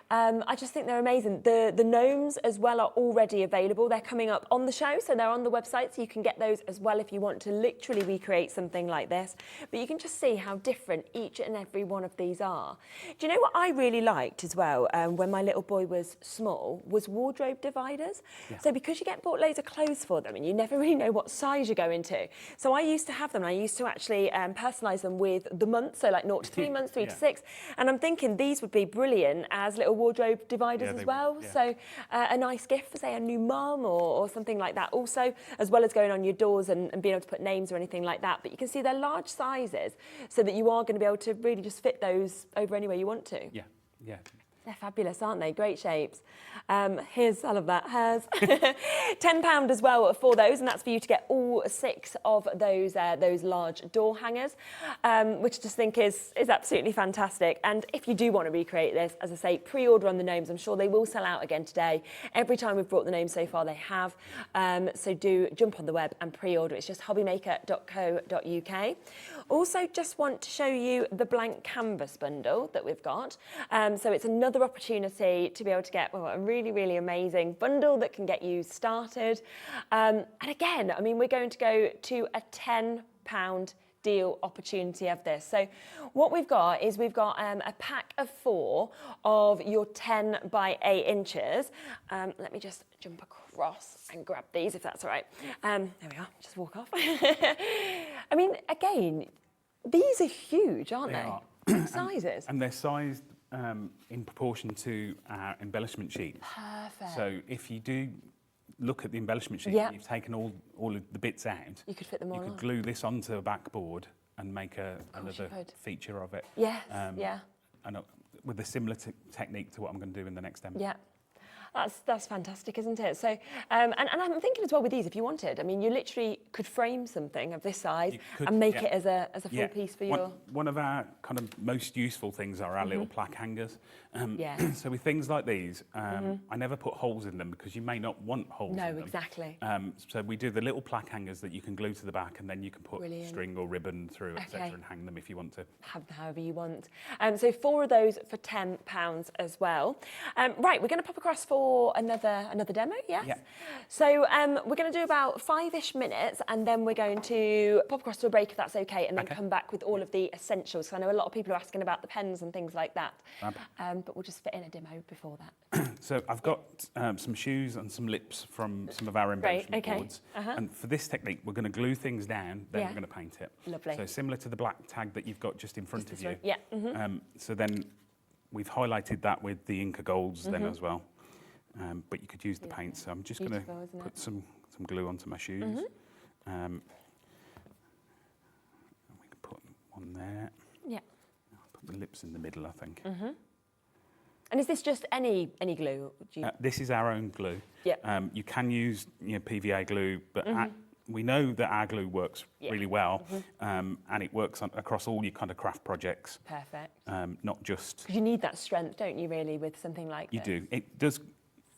I just think they're amazing. The gnomes as well are already available. They're coming up on the show, so they're on the website, so you can get those as well if you want to literally recreate something like this. But you can just see how different each and every one of these are. Do you know what I really liked as well when my little boy was small was wardrobe dividers. So because you get bought loads of clothes for them and you never really know what size you're going to. So I used to have them, and I used to actually personalise them with the months, so like 0 to 3 months, 3 to 6. And I'm thinking these would be brilliant as little wardrobe dividers as well. So a nice gift for, say, a new mum or something like that. Also, as well as going on your doors and being able to put names or anything like that. But you can see they're large sizes so that you are going to be able to really just fit those over anywhere you want to. Yeah, yeah. They're fabulous, aren't they? Great shapes. Here's, I love that, hers. £10 as well for those, and that's for you to get all 6 of those large door hangers, which I just think is absolutely fantastic. And if you do want to recreate this, as I say, pre-order on the gnomes. I'm sure they will sell out again today. Every time we've brought the gnomes so far, they have. So do jump on the web and pre-order. It's just hobbymaker.co.uk. Also, just want to show you the blank canvas bundle that we've got. So it's another opportunity to be able to get a really, really amazing bundle that can get you started. And again, I mean, we're going to go to a £10 deal opportunity of this. So what we've got is we've got a pack of 4 of your 10 by 8 inches. Let me just jump across and grab these if that's all right. There we are, just walk off. I mean, again, these are huge, aren't they? Are. Sizes. And they're sized in proportion to our embellishment sheet. Perfect. So if you do look at the embellishment sheet, and you've taken all of the bits out, you could fit them all You could on. glue this onto a backboard and make another feature of it. Yes, And with a similar technique to what I'm going to do in the next demo. Yeah. That's fantastic, isn't it? So, and I'm thinking as well with these, if you wanted, I mean, you literally could frame something of this size and make it as a full piece for your... One of our kind of most useful things are our little plaque hangers. So with things like these, I never put holes in them because you may not want holes in them. No, exactly. So we do the little plaque hangers that you can glue to the back, and then you can put string or ribbon through, etc., and hang them if you want to. However you want. So 4 of those for £10 as well. Right, we're going to pop across for another demo, yes? Yeah. So we're going to do about 5-ish minutes, and then we're going to pop across to a break if that's okay, and then come back with all of the essentials. So I know a lot of people are asking about the pens and things like that, but we'll just fit in a demo before that. So I've got some shoes and some lips from some of our embellishment boards. And for this technique, we're going to glue things down, then we're going to paint it. Lovely. So similar to the black tag that you've got just in front of you. Yeah. So then we've highlighted that with the Inca Golds then as well. But you could use the paint, so I'm just going to put some glue onto my shoes. We can on there. Yeah. I'll put the lips in the middle, I think. And is this just any glue? Do you... This is our own glue. Yeah. You can use PVA glue, but we know that our glue works really well, and it works across all your kind of craft projects. Perfect. Not just... Because you need that strength, don't you, really, with something like this? You do. It does,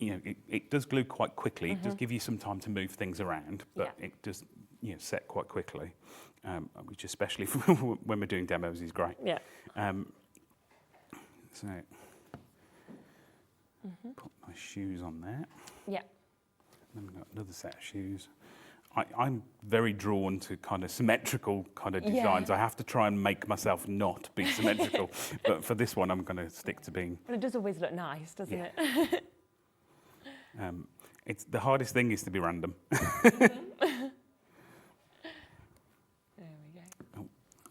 it does glue quite quickly. It does give you some time to move things around, but it does, set quite quickly, which especially when we're doing demos is great. Yeah. So, put my shoes on there. Yeah. Then we've got another set of shoes. I'm very drawn to kind of symmetrical kind of designs. I have to try and make myself not be symmetrical, but for this one, I'm going to stick to being. Well, it does always look nice, doesn't it? It's the hardest thing is to be random. There we go. Oh,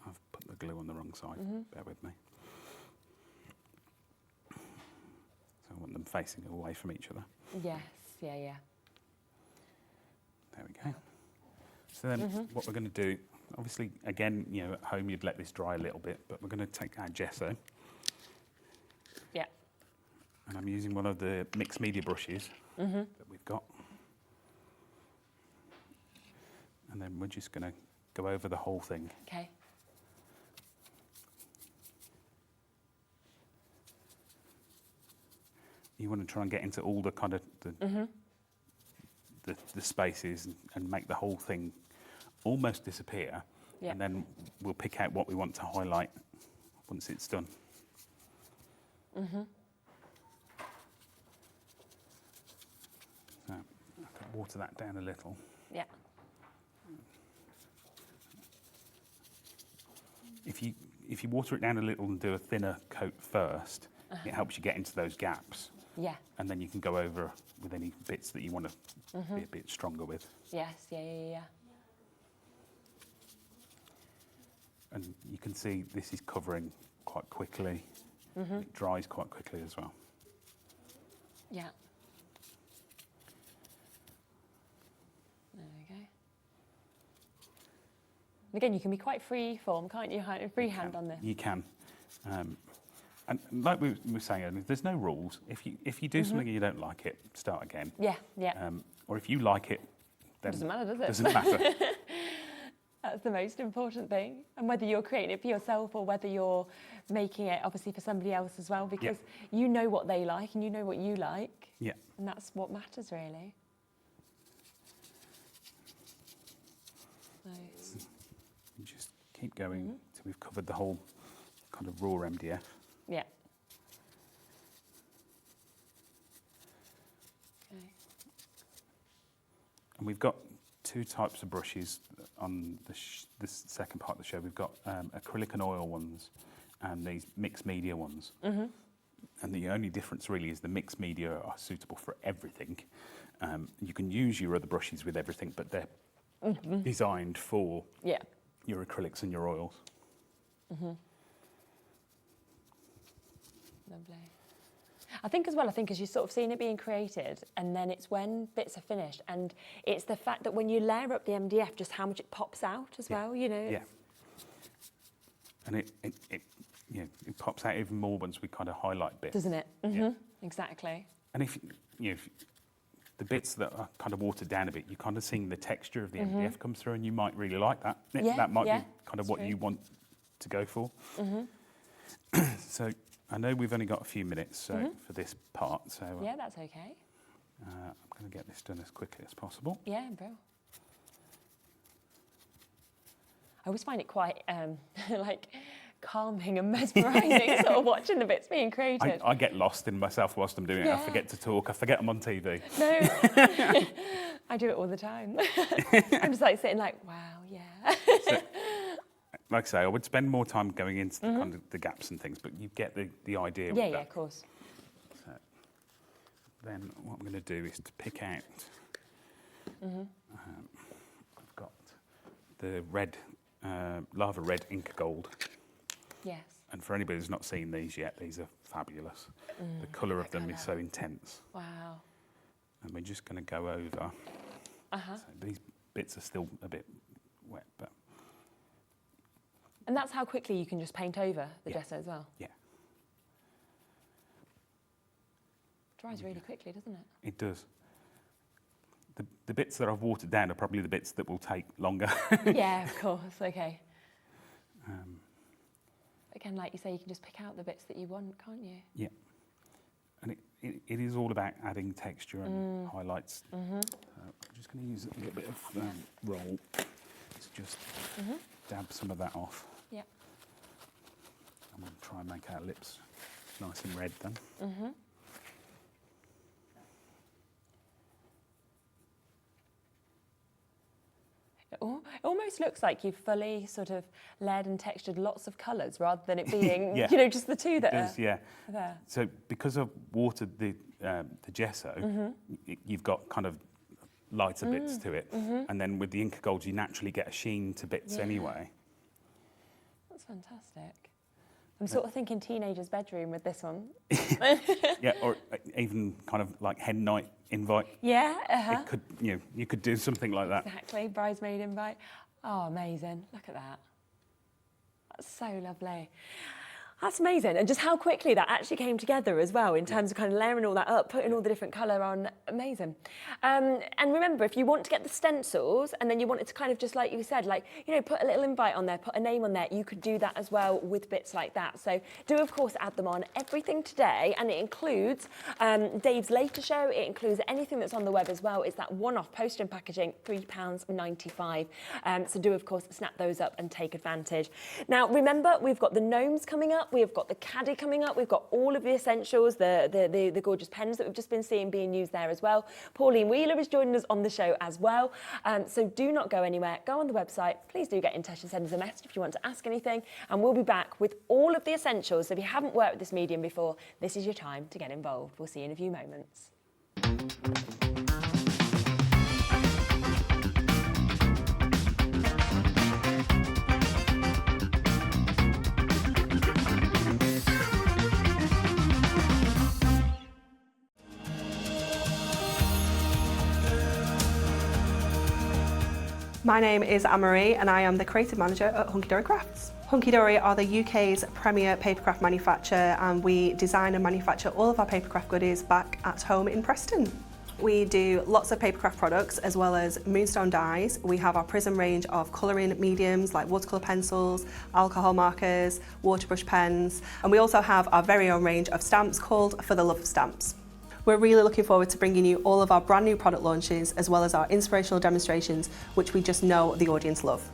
I've put the glue on the wrong side. Bear with me. So I want them facing away from each other. Yes. Yeah. There we go. So then what we're going to do, obviously, again, at home you'd let this dry a little bit, but we're going to take our gesso. Yeah. And I'm using one of the mixed media brushes that we've got. And then we're just going to go over the whole thing. Okay. You want to try and get into all the kind of the spaces and make the whole thing almost disappear. Yeah. And then we'll pick out what we want to highlight once it's done. So I can water that down a little. Yeah. If you water it down a little and do a thinner coat first, it helps you get into those gaps. Yeah. And then you can go over with any bits that you want to be a bit stronger with. Yes. Yeah. And you can see this is covering quite quickly. It dries quite quickly as well. Yeah. There we go. And again, you can be quite free-form, can't you? Freehand on this. You can. And like we were saying, there's no rules. If you do something and you don't like it, start again. Yeah. Or if you like it, then Doesn't matter, does it? Doesn't matter. That's the most important thing. And whether you're creating it for yourself or whether you're making it, obviously, for somebody else as well, because you know what they like and you know what you like. Yeah. And that's what matters, really. So, You just keep going till we've covered the whole kind of raw MDF. yeah. Okay. And we've got two types of brushes on this second part of the show. We've got acrylic and oil ones and these mixed media ones. And the only difference really is the mixed media are suitable for everything. You can use your other brushes with everything, but they're designed for your acrylics and your oils. Lovely. I think as well, as you're sort of seeing it being created, and then it's when bits are finished, and it's the fact that when you layer up the MDF, just how much it pops out as well, Yeah. And it pops out even more once we kind of highlight bits. Doesn't it? Yeah. Exactly. And if the bits that are kind of watered down a bit, you're kind of seeing the texture of the MDF come through, and you might really like that. That might be kind of what you want to go for. So I know we've only got a few minutes for this part, so Yeah, that's okay. I'm going to get this done as quickly as possible. Yeah, bro. I always find it quite like calming and mesmerising, sort of watching the bits being created. I get lost in myself whilst I'm doing it. I forget to talk. I forget I'm on TV. No, I do it all the time. I'm just like sitting like, wow, yeah. So, like I say, I would spend more time going into the, kind of the gaps and things, but you get the idea. Yeah, with that. of course. So then what I'm going to do is to pick out. I've got the red, lava red ink gold. Yes. And for anybody who's not seen these yet, these are fabulous. The colour of them is so intense. Wow. And we're just going to go over. So these bits are still a bit wet, but And that's how quickly you can just paint over the Yeah. gesso as well? Yeah. Dries really quickly, doesn't it? It does. The bits that I've watered down are probably the bits that will take longer. Yeah, of course, okay. Again, like you say, you can just pick out the bits that you want, can't you? Yeah. And it is all about adding texture and highlights. I'm just going to use a little bit of roll to just dab some of that off. Yeah. I'm going to try and make our lips nice and red then. It almost looks like you've fully sort of layered and textured lots of colours rather than it being, Yeah. you know, just the two that It does, yeah. are there. So because I've watered the gesso, you've got kind of lighter bits to it. And then with the Inca Golds, you naturally get a sheen to bits anyway. That's fantastic. I'm sort of thinking teenager's bedroom with this one. Yeah, or even kind of like hen night invite. Yeah, It could, you could do something like that. exactly. Bridesmaid invite. Oh, amazing. Look at that. That's so lovely. That's amazing. And just how quickly that actually came together as well in terms of kind of layering all that up, putting all the different colour on. Amazing. And remember, if you want to get the stencils and then you wanted to kind of just like you said, like, you know, put a little invite on there, put a name on there, you could do that as well with bits like that. So do, of course, add them on everything today. And it includes Dave's later show. It includes anything that's on the web as well. It's that one-off postage and packaging, £3.95. So do, of course, snap those up and take advantage. Now, remember, we've got the gnomes coming up. We have got the caddy coming up. We've got all of the essentials, the gorgeous pens that we've just been seeing being used there as well. Pauline Wheeler is joining us on the show as well. So do not go anywhere. Go on the website. Please do get in touch and send us a message if you want to ask anything. And we'll be back with all of the essentials. So if you haven't worked with this medium before, this is your time to get involved. We'll see you in a few moments. My name is Anne-Marie and I am the creative manager at Hunky Dory Crafts. Hunky Dory are the UK's premier papercraft manufacturer, and we design and manufacture all of our papercraft goodies back at home in Preston. We do lots of papercraft products as well as moonstone dies. We have our Prism range of colouring mediums like watercolour pencils, alcohol markers, waterbrush pens, and we also have our very own range of stamps called For the Love of Stamps. We're really looking forward to bringing you all of our brand new product launches as well as our inspirational demonstrations, which we just know the audience love.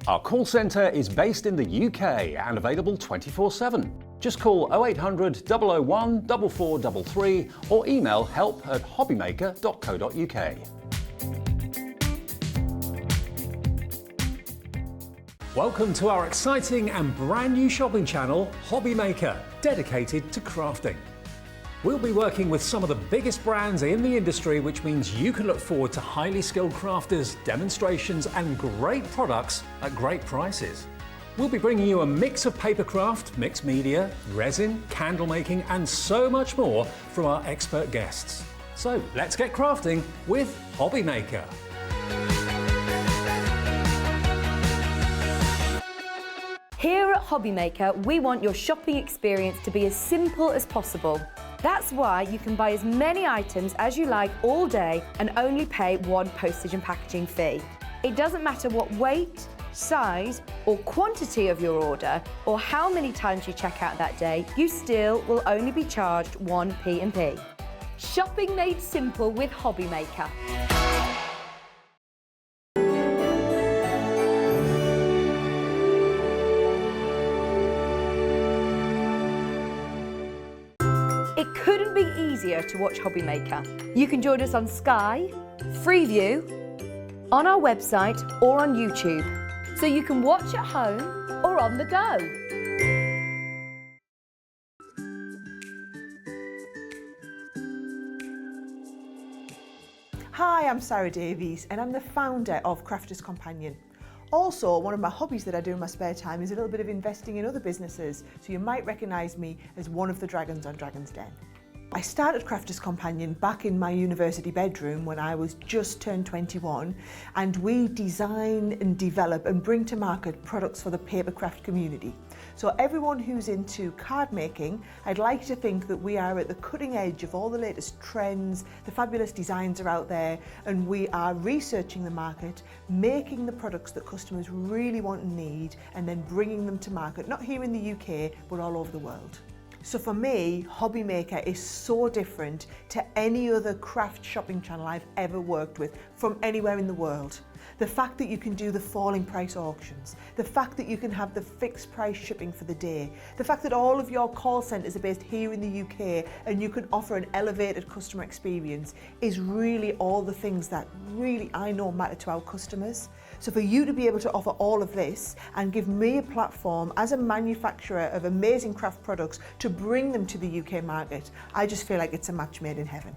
Our call centre is based in the UK and available 24/7. Just call 0800 001 4433 or email help@hobbymaker.co.uk. Welcome to our exciting and brand new shopping channel, Hobbymaker, dedicated to crafting. We'll be working with some of the biggest brands in the industry, which means you can look forward to highly skilled crafters, demonstrations and great products at great prices. We'll be bringing you a mix of papercraft, mixed media, resin, candle making and so much more from our expert guests. So let's get crafting with Hobbymaker. Here at Hobbymaker, we want your shopping experience to be as simple as possible. That's why you can buy as many items as you like all day and only pay one postage and packaging fee. It doesn't matter what weight, size or quantity of your order or how many times you check out that day, you still will only be charged one P&P. Shopping made simple with Hobbymaker. It couldn't be easier to watch Hobbymaker. You can join us on Sky, Freeview, on our website or on YouTube, so you can watch at home or on the go. Hi, I'm Sarah Davies and I'm the founder of Crafters Companion. Also, one of my hobbies that I do in my spare time is a little bit of investing in other businesses, so you might recognise me as one of the dragons on Dragon's Den. I started Crafters Companion back in my university bedroom when I was just turned 21, and we design and develop and bring to market products for the papercraft community. So everyone who's into card making, I'd like to think that we are at the cutting edge of all the latest trends, the fabulous designs are out there, and we are researching the market, making the products that customers really want and need, and then bringing them to market, not here in the UK, but all over the world. So for me, Hobbymaker is so different to any other craft shopping channel I've ever worked with from anywhere in the world. The fact that you can do the falling price auctions, the fact that you can have the fixed price shipping for the day, the fact that all of your call centres are based here in the UK and you can offer an elevated customer experience is really all the things that really I know matter to our customers. So for you to be able to offer all of this and give me a platform as a manufacturer of amazing craft products to bring them to the UK market, I just feel like it's a match made in heaven.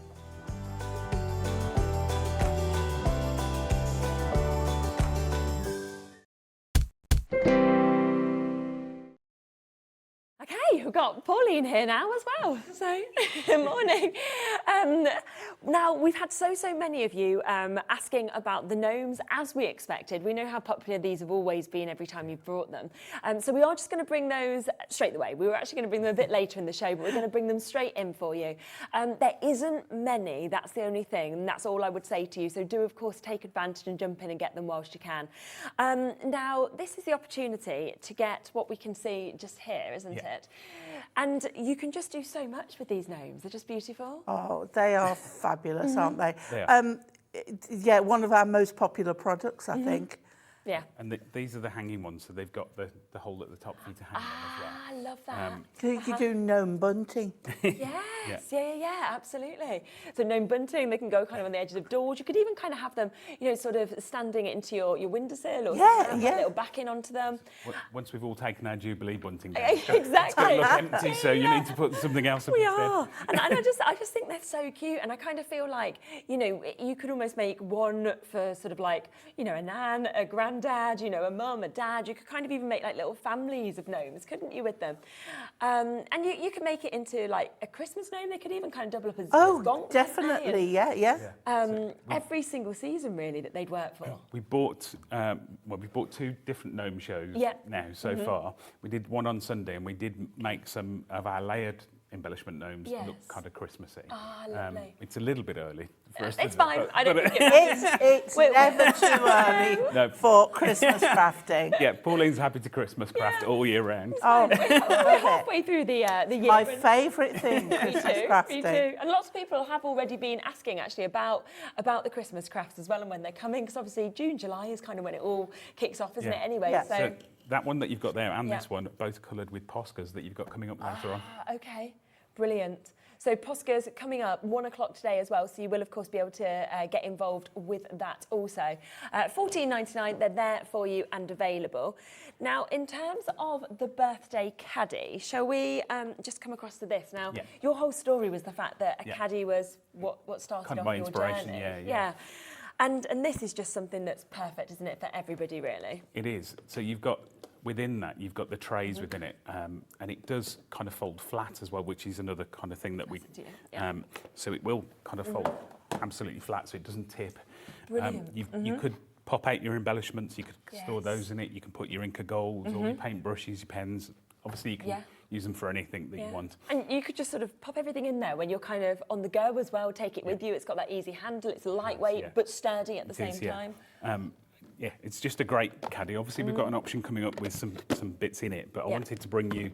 Okay, we've got Pauline here now as well. So, good morning. Now, we've had so many of you asking about the gnomes, as we expected. We know how popular these have always been every time you've brought them. So we are just going to bring those straight away. We were actually going to bring them a bit later in the show, but we're going to bring them straight in for you. There isn't many, that's the only thing, and that's all I would say to you. So do, of course, take advantage and jump in and get them whilst you can. Now, this is the opportunity to get what we can see just here, isn't it? And you can just do so much with these gnomes. They're just beautiful. Oh, they are fabulous, aren't they? Yeah, one of our most popular products, I think. Yeah. And these are the hanging ones, so they've got the hole at the top for you to hang them as well. I love that. You could do gnome bunting. Yes, yeah, absolutely. So gnome bunting, they can go kind of on the edges of doors. You could even kind of have them, you know, sort of standing into your windowsill or have a little backing onto them. Once we've all taken our Jubilee bunting down, Exactly. it's got to look empty, so you need to put something else up We instead. are. And I just think they're so cute. And I kind of feel like, you know, you could almost make one for sort of like, you know, a nan, a granddad, you know, a mum, a dad. You could kind of even make like little families of gnomes, couldn't you, with them? And you could make it into like a Christmas gnome. They could even kind of double up as gonk, definitely, yeah. Every single season, really, that they'd work for. We bought, we bought 2 different gnome shows now so far. We did one on Sunday, and we did make some of our layered embellishment gnomes look kind of Christmassy. Lovely. It's a little bit early for us. It's fine. I don't think It's never too early for Christmas crafting. Yeah, Pauline's happy to Christmas craft all year round. Oh, we're halfway through the year. My favourite thing, Christmas crafting. Me too. And lots of people have already been asking actually about the Christmas crafts as well and when they're coming, because obviously June, July is kind of when it all kicks off, isn't it? Anyway, so that one that you've got there and this one, both coloured with Poscas that you've got coming up later on. Okay, brilliant. So Poscas coming up 1 o'clock today as well, so you will of course be able to get involved with that also. $14.99, they're there for you and available. Now, in terms of the birthday caddy, shall we just come across to this? Now, your whole story was the fact that a caddy was what started kind of off my your inspiration, journey. yeah. And this is just something that's perfect, isn't it, for everybody, really? It is. So you've got, within that, you've got the trays within it, and it does kind of fold flat as well, which is another kind of thing that we... so it will kind of fold absolutely flat, so it doesn't tip. Brilliant. You could pop out your embellishments, you could store those in it, you can put your Inca Golds, all your paint brushes, your pens. Obviously, you can use them for anything that you want. And you could just sort of pop everything in there when you're kind of on the go as well, take it with you. It's got that easy handle, it's lightweight but sturdy at the same time. Yeah, it's just a great caddy. Obviously, we've got an option coming up with some bits in it, but I wanted to bring you,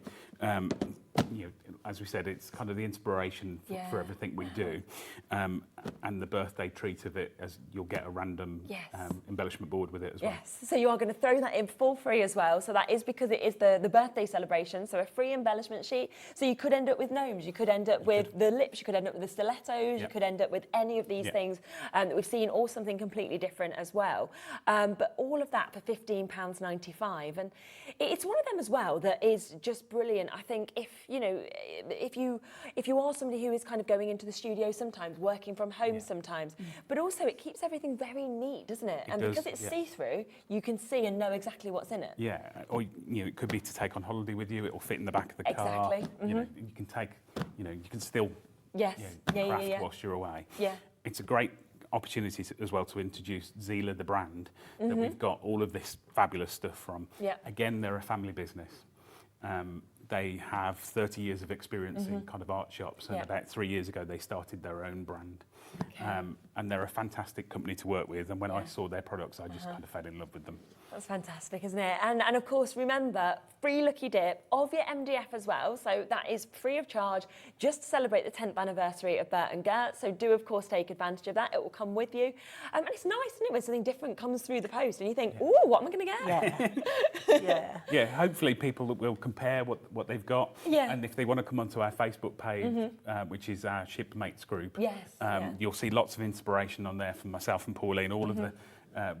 you know, as we said, it's kind of the inspiration for everything we do, and the birthday treat of it, as you'll get a random embellishment board with it as well. Yes, so you are going to throw that in for free as well. So that is because it is the birthday celebration, so a free embellishment sheet. So you could end up with gnomes, you could end up with the lips, you could end up with the stilettos, you could end up with any of these things that we've seen, or something completely different as well. But all of that for £15.95, and it's one of them as well that is just brilliant. I think if you are somebody who is kind of going into the studio sometimes, working from home sometimes, but also it keeps everything very neat, doesn't it? And because it's see-through, you can see and know exactly what's in it. Yeah, or you know, it could be to take on holiday with you. It will fit in the back of the car. Exactly. You know, you can take, you know, you can still Yes. craft whilst you're away. Yeah. It's a great opportunity as well to introduce Zila, the brand, that we've got all of this fabulous stuff from. Yeah. Again, they're a family business. They have 30 years of experience in kind of art shops, and about 3 years ago they started their own brand. And they're a fantastic company to work with, and when I saw their products I just kind of fell in love with them. That's fantastic, isn't it? And of course, remember, free lucky dip of your MDF as well. So that is free of charge, just to celebrate the 10th anniversary of Berts and Gerts. So do, of course, take advantage of that. It will come with you. And it's nice, isn't it, when something different comes through the post and you think, oh, what am I going to get? Yeah, hopefully people will compare what they've got. Yeah. And if they want to come onto our Facebook page, which is our Shipmates group, Yes, you'll see lots of inspiration on there from myself and Pauline. All of the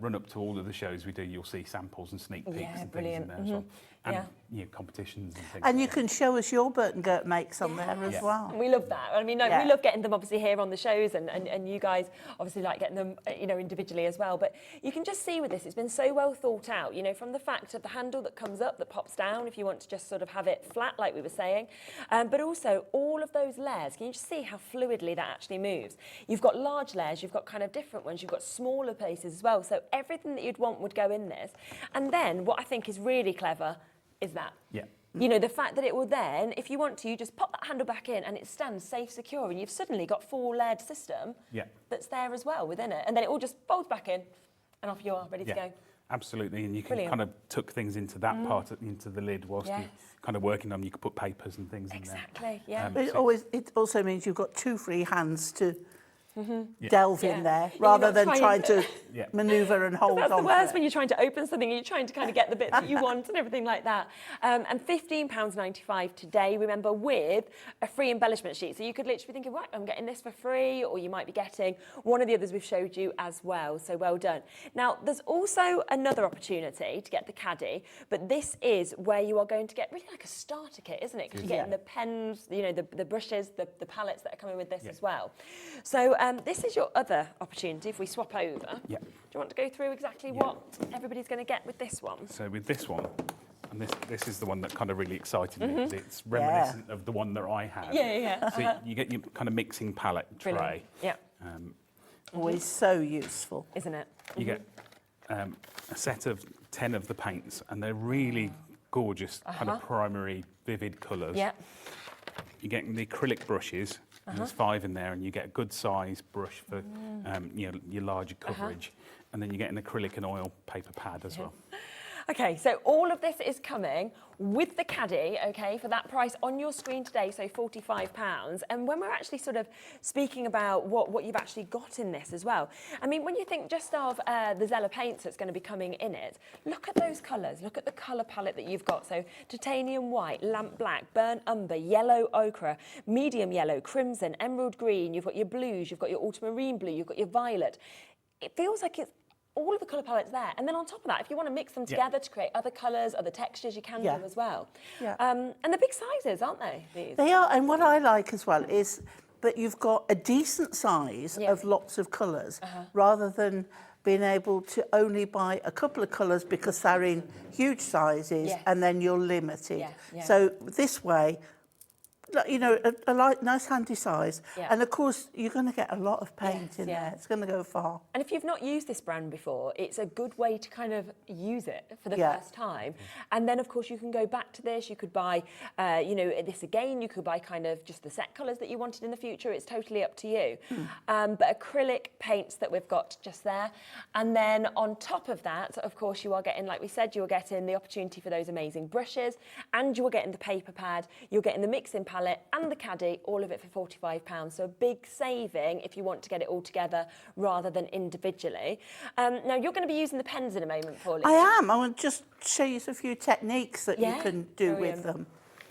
run up to all of the shows we do, you'll see samples and sneak peeks and things in there as well. And competitions and things. And you can show us your Bert and Gert makes on there as well. We love that. I mean, we love getting them obviously here on the shows, and you guys obviously like getting them, individually as well. But you can just see with this, it's been so well thought out, from the fact of the handle that comes up, that pops down if you want to just sort of have it flat, like we were saying. But also all of those layers, can you just see how fluidly that actually moves? You've got large layers, you've got kind of different ones, you've got smaller places as well. So everything that you'd want would go in this. And then what I think is really clever is that. Yeah. The fact that it will then, if you want to, you just pop that handle back in and it stands safe, secure, and you've suddenly got 4-layered system that's there as well within it. And then it all just folds back in and off you are, ready to go. Absolutely, and you can kind of tuck things into that part, into the lid whilst you're kind of working on them. You could put papers and things in there. Exactly, yeah. But it also means you've got 2 free hands to delve in there, rather than trying to manoeuvre and hold on. That's the worst when you're trying to open something and you're trying to kind of get the bits that you want and everything like that. And £15.95 today, remember, with a free embellishment sheet. So you could literally be thinking, right, I'm getting this for free, or you might be getting one of the others we've showed you as well. So well done. Now, there's also another opportunity to get the caddy, but this is where you are going to get really like a starter kit, isn't it? Because you're getting the pens, the brushes, the palettes that are coming with this as well. So this is your other opportunity if we swap over. Yeah. Do you want to go through exactly what everybody's going to get with this one? So with this one, and this is the one that kind of really excited me, because it's reminiscent of the one that I had. So you get your kind of mixing palette tray. Brilliant. Yeah. Always so useful. Isn't it? You get a set of 10 of the paints, and they're really gorgeous, kind of primary, vivid colours. Yeah. You're getting the acrylic brushes. And there's 5 in there, and you get a good size brush for your larger coverage, and then you get an acrylic and oil paper pad as well. Okay, so all of this is coming with the caddy, okay, for that price on your screen today, so £45. And when we're actually sort of speaking about what you've actually got in this as well, I mean, when you think just of the Zella paints that's going to be coming in it, look at those colours, look at the colour palette that you've got. So titanium white, lamp black, burnt umber, yellow ochre, medium yellow, crimson, emerald green, you've got your blues, you've got your ultramarine blue, you've got your violet. It feels like it's all of the colour palettes there. And then on top of that, if you want to mix them together to create other colours, other textures, you can do as well. Yeah. And they're big sizes, aren't they, these? They are, and what I like as well is that you've got a decent size of lots of colours, rather than being able to only buy a couple of colours because they're in huge sizes and then you're limited. So this way, a nice handy size. And of course, you're going to get a lot of paint in there. It's going to go far. And if you've not used this brand before, it's a good way to kind of use it for the first time. And then, of course, you can go back to this. You could buy, this again. You could buy kind of just the set colours that you wanted in the future. It's totally up to you. But acrylic paints that we've got just there. And then on top of that, of course, you are getting, like we said, you're getting the opportunity for those amazing brushes, and you're getting the paper pad, you're getting the mixing palette, and the caddy, all of it for £45. So a big saving if you want to get it all together rather than individually. Now, you're going to be using the pens in a moment, Pauline. I am. I want to just show you a few techniques that you can do with them.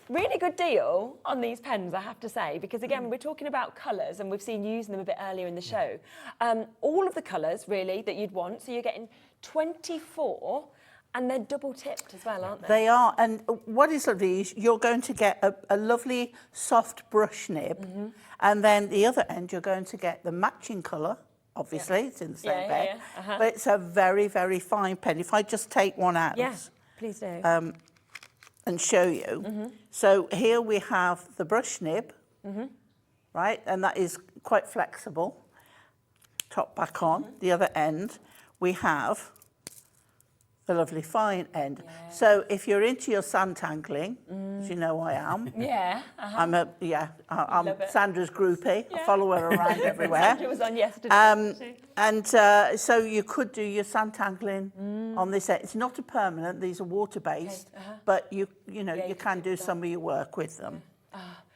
Really good deal on these pens, I have to say, because again, we're talking about colours, and we've seen you using them a bit earlier in the show. All of the colours, really, that you'd want. So you're getting 24. And they're double tipped as well, aren't they? They are. And what is lovely is you're going to get a lovely soft brush nib. And then the other end, you're going to get the matching colour. Obviously, it's in the same bed. But it's a very, very fine pen. If I just take one out. Please do. And show you. So here we have the brush nib. right? And that is quite flexible. Top back on. The other end, we have the lovely fine end. Yeah. So if you're into your sandtangling, as you know I am. Yeah. I'm Love it. Sandra's groupie. Yeah. I follow her around everywhere. Sandra was on yesterday. And so you could do your sandtangling on this end. It's not a permanent; these are water-based, but you can do some of your work with them.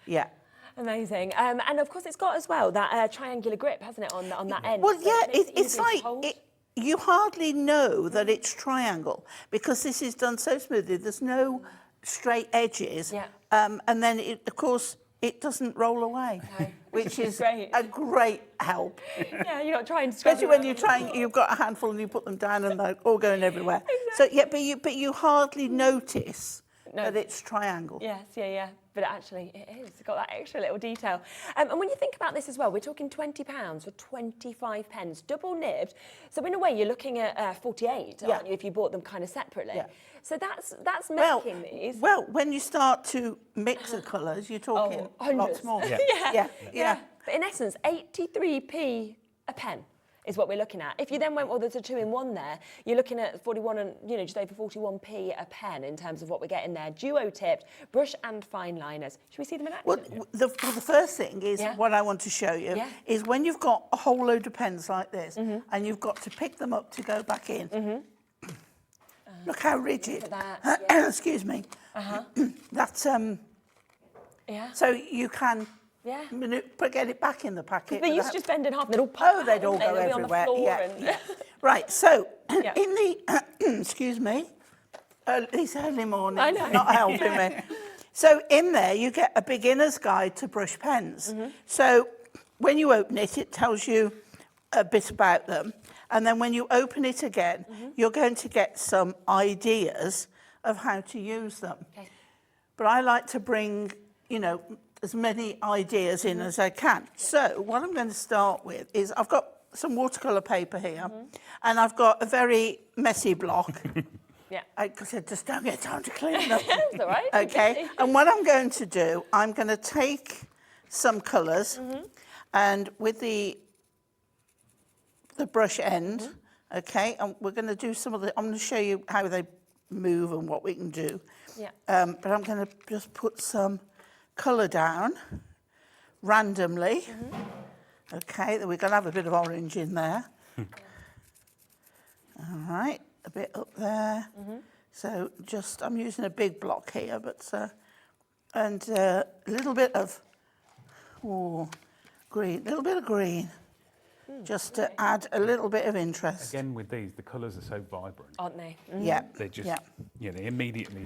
Yeah. Amazing. And of course, it's got as well that triangular grip, hasn't it, on that end? Well, So yeah, it makes it it's easier to like hold. you hardly know that it's triangle because this is done so smoothly. There's no straight edges, Yeah. and then of course it doesn't roll away, No. which is Great. a great help. Yeah, you're not trying to. Especially when you've got a handful and you put them down and they're all going everywhere. So yeah, but you hardly notice that it's triangle. Yes, yeah. But actually, it is. It's got that extra little detail. And when you think about this as well, we're talking £20 for 25 pence, double nibbed. So in a way, you're looking at 48, aren't you, if you bought them kind of separately? Yeah. So that's making these. Well, when you start to mix the colours, you're talking hundreds. lots more. Yeah. But in essence, 83p a pen is what we're looking at. If you then went, well, there's a 2-in-1 there, you're looking at 41 and, just over 41p a pen in terms of what we're getting there. Duo tipped, brush and fine liners. Should we see them in action? Well, the first thing is what I want to show you is when you've got a whole load of pens like this and you've got to pick them up to go back in. Look how rigid. Look at that, Excuse me. That's Yeah. so you can Yeah. get it back in the packet. They used to just bend in half and they'd all pop out, they'd all wouldn't go they? They'd be everywhere. on the floor Yeah, and... yeah. Right, so Yeah. in the excuse me, it's early morning. I know. Not helping me. So in there you get a beginner's guide to brush pens. So when you open it, it tells you a bit about them, and then when you open it again, you're going to get some ideas of how to use them. Okay. But I like to bring, as many ideas in as I can. So what I'm going to start with is I've got some watercolour paper here, and I've got a very messy block. Yeah. Because I just don't get time to clean them. That's all right. Okay, and what I'm going to do, I'm going to take some colours, and with the brush end, okay, and we're going to do some of the, I'm going to show you how they move and what we can do. Yeah. But I'm going to just put some colour down randomly. Okay, then we're going to have a bit of orange in there. All right, a bit up there. So just, I'm using a big block here, but, and a little bit of green, a little bit of green, just to add a little bit of interest. Again, with these, the colours are so vibrant. Aren't they? Yeah. They just, they immediately,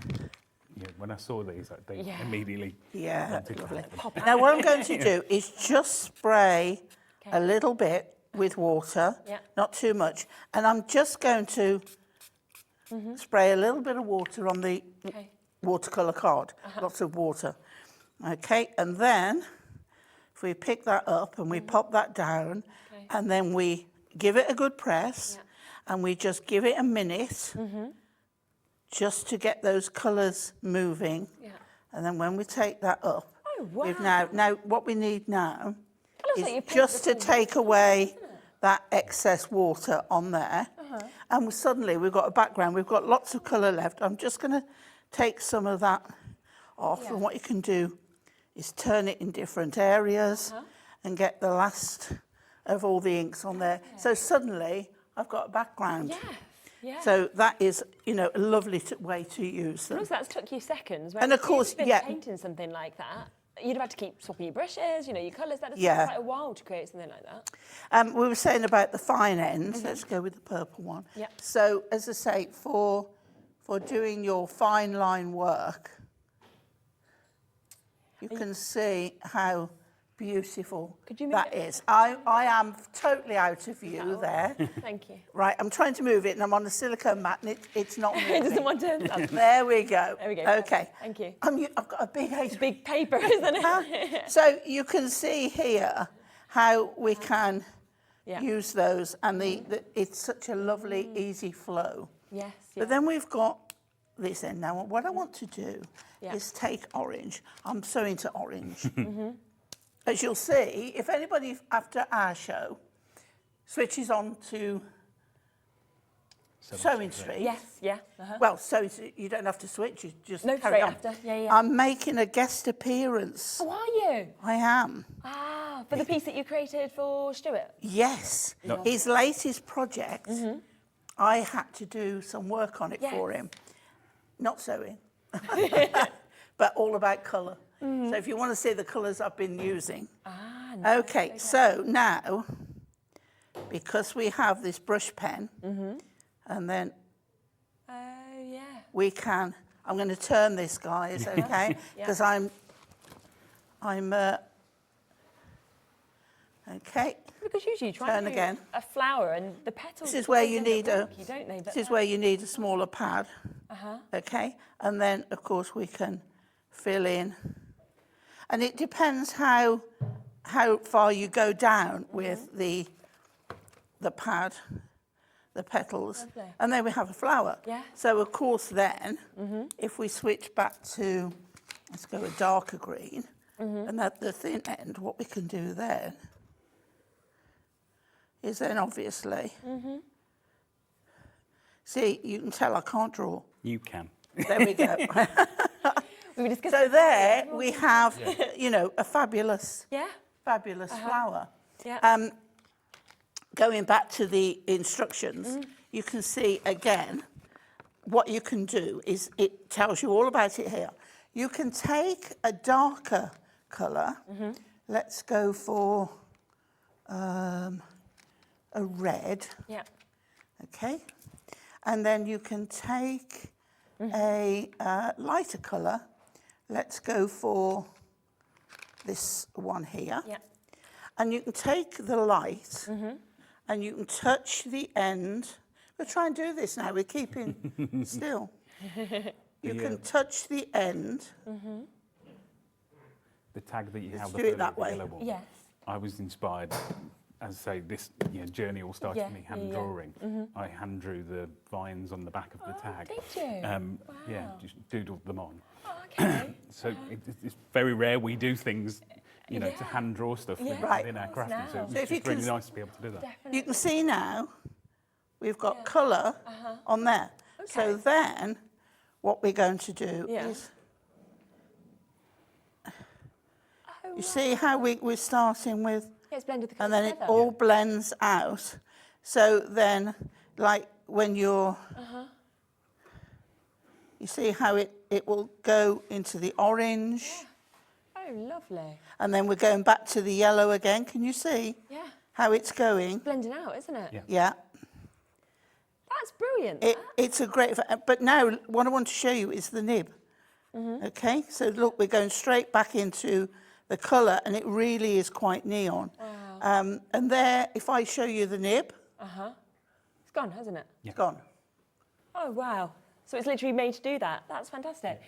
when I saw these, they immediately wanted to lovely. have them. Now what I'm going to do is just spray a little bit with water, not too much, and I'm just going to spray a little bit of water on the watercolour card, lots of water. Okay, and then if we pick that up and we pop that down, and then we give it a good press, and we just give it a minute, just to get those colours moving. And then when we take that up, we've now what we need now is just to take away that excess water on there. And suddenly we've got a background, we've got lots of colour left. I'm just going to take some of that off, and what you can do is turn it in different areas and get the last of all the inks on there. So suddenly I've got a background. Yeah. So that is, a lovely way to use them. Because that's took you seconds. And of course, if you'd been painting something like that, you'd have had to keep swapping your brushes, your colours. That would take quite a while to create something like that. We were saying about the fine end. Let's go with the purple one. So, as I say, for doing your fine line work, you can see how beautiful that is. I am totally out of view there. Thank you. Right, I'm trying to move it, and I'm on a silicone mat, and it's not moving. It doesn't want to. There we go. There we go. Okay. Thank you. I've got a big It's big paper, isn't it? So you can see here how we can use those, and it's such a lovely, easy flow. Yes. But then we've got this end. Now, what I want to do is take orange. I'm so into orange. as you'll see, if anybody after our show switches on to Sewing Street. Yes, yeah. Well, Sewing Street, you don't have to switch, you just No, carry straight on. after. Yeah. I'm making a guest appearance. Oh, are you? I am. Ah, for the piece that you created for Stuart? Yes. His latest project, I had to do some work on it for him. Not sewing, but all about colour. So if you want to see the colours I've been using. Ah, nice. Okay, so now, because we have this brush pen, and then yeah. we can, I'm going to turn this, guys, okay? Because I'm okay. Because usually you try Turn to do again. a flower and the petals. This is where you always need end a. up wonky, don't they? This is where you need a smaller pad. Okay, and then of course we can fill in, and it depends how far you go down with the pad, the petals, and then we have a flower. Yeah. So of course then, if we switch back to, let's go a darker green, and at the thin end, what we can do then is then obviously, see, you can tell I can't draw. You can. There we go. We were discussing. So there we have, you know, a fabulous, Yeah. fabulous flower. Yeah. Going back to the instructions, you can see again, what you can do is it tells you all about it here. You can take a darker colour. Let's go for a red. Yeah. Okay, and then you can take a lighter colour. Let's go for this one here. Yeah. And you can take the light and you can touch the end. We'll try and do this now, we're keeping still. You can touch the end. The tag that you Let's have, do it that way. yellow one. Yes. I was inspired, as I say, this journey all started Yeah, with me hand yeah. drawing. I hand drew the vines on the back of the tag. Did you? Yeah, Wow. just doodled them on. Oh, okay. So it's very rare we do things, you know, to Yeah. hand draw stuff Yeah, Right. within our of course crafting. So now. it's So if you just really can nice to be able to do that. Definitely. You can see now we've got colour on there. So Okay. then what we're going to do Yeah. is, you see how we're starting with, Yeah, it's blended the and colours then it together. all blends out. So then, like when you're, you see how it will go into the orange, Oh, lovely. and then we're going back to the yellow again. Can you see Yeah. how it's going? Blending out, isn't it? Yeah. Yeah. That's brilliant. It's a great, but now what I want to show you is the nib. Okay, so look, we're going straight back into the colour, and it really is quite neon. Wow. And there, if I show you the nib, It's gone, hasn't it? it's gone. Oh, wow. So it's literally made to do that. That's fantastic.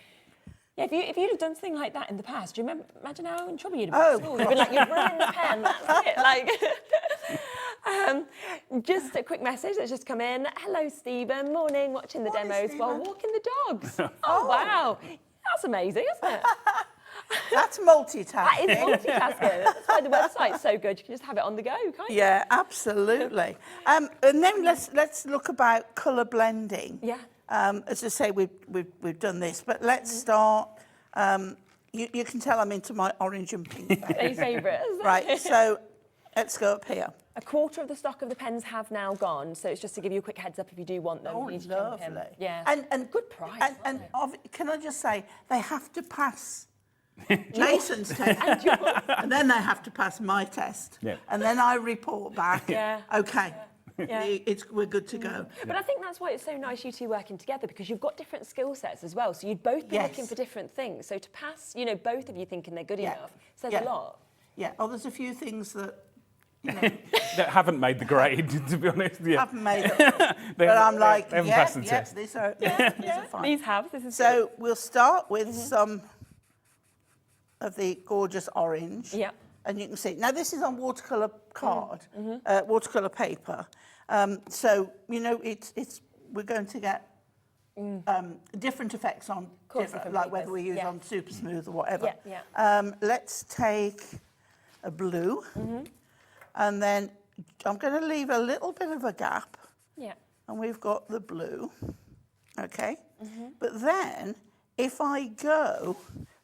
Yeah, if you'd have done something like that in the past, do you imagine how in trouble you'd have been at school? You'd been like, you've ruined the pen, that's it. Like, just a quick message that's just come in. Hello, Stephen. Morning, watching the Morning, demos while Stephen. walking the dogs. Oh, wow. That's amazing, isn't it? That's multitasking. That is multitasking. That's why the website's so good. You can just have it on the go, can't you? Yeah, absolutely. And then let's look about colour blending. Yeah. As I say, we've done this, but let's start. You can tell I'm into my orange and pink. They're your favourites. Right, so let's go up here. A quarter of the stock of the pens have now gone, so it's just to give you a quick heads up if you do want them. Oh, you need to jump in. lovely. Yeah. And good price. And wasn't it? can I just say, they have to pass Jason's test, and then they have to pass my test, Yeah. and then I report back. Yeah. Okay. Yeah. We're good to go. But I think that's why it's so nice you two working together, because you've got different skill sets as well. So you'd both be Yes. looking for different things. So to pass, you know, both of you thinking they're good Yeah. enough says Yeah. a lot. Yeah. Oh, there's a few things that That haven't made the grade, to be honest. Yeah. haven't made it, They but haven't- I'm like, they haven't yeah, passed the yeah, test. these are fine. These have. This is So we'll start with some of the gorgeous orange. good. Yeah. And you can see, now this is on watercolour card, watercolour paper. So, you know, we're going to get different effects on, course, different, different like whether papers, we use yeah. on super smooth or whatever. Yeah, yeah. Let's take a blue. And then I'm going to leave a little bit of a gap. Yeah. And we've got the blue, okay? But then, if I go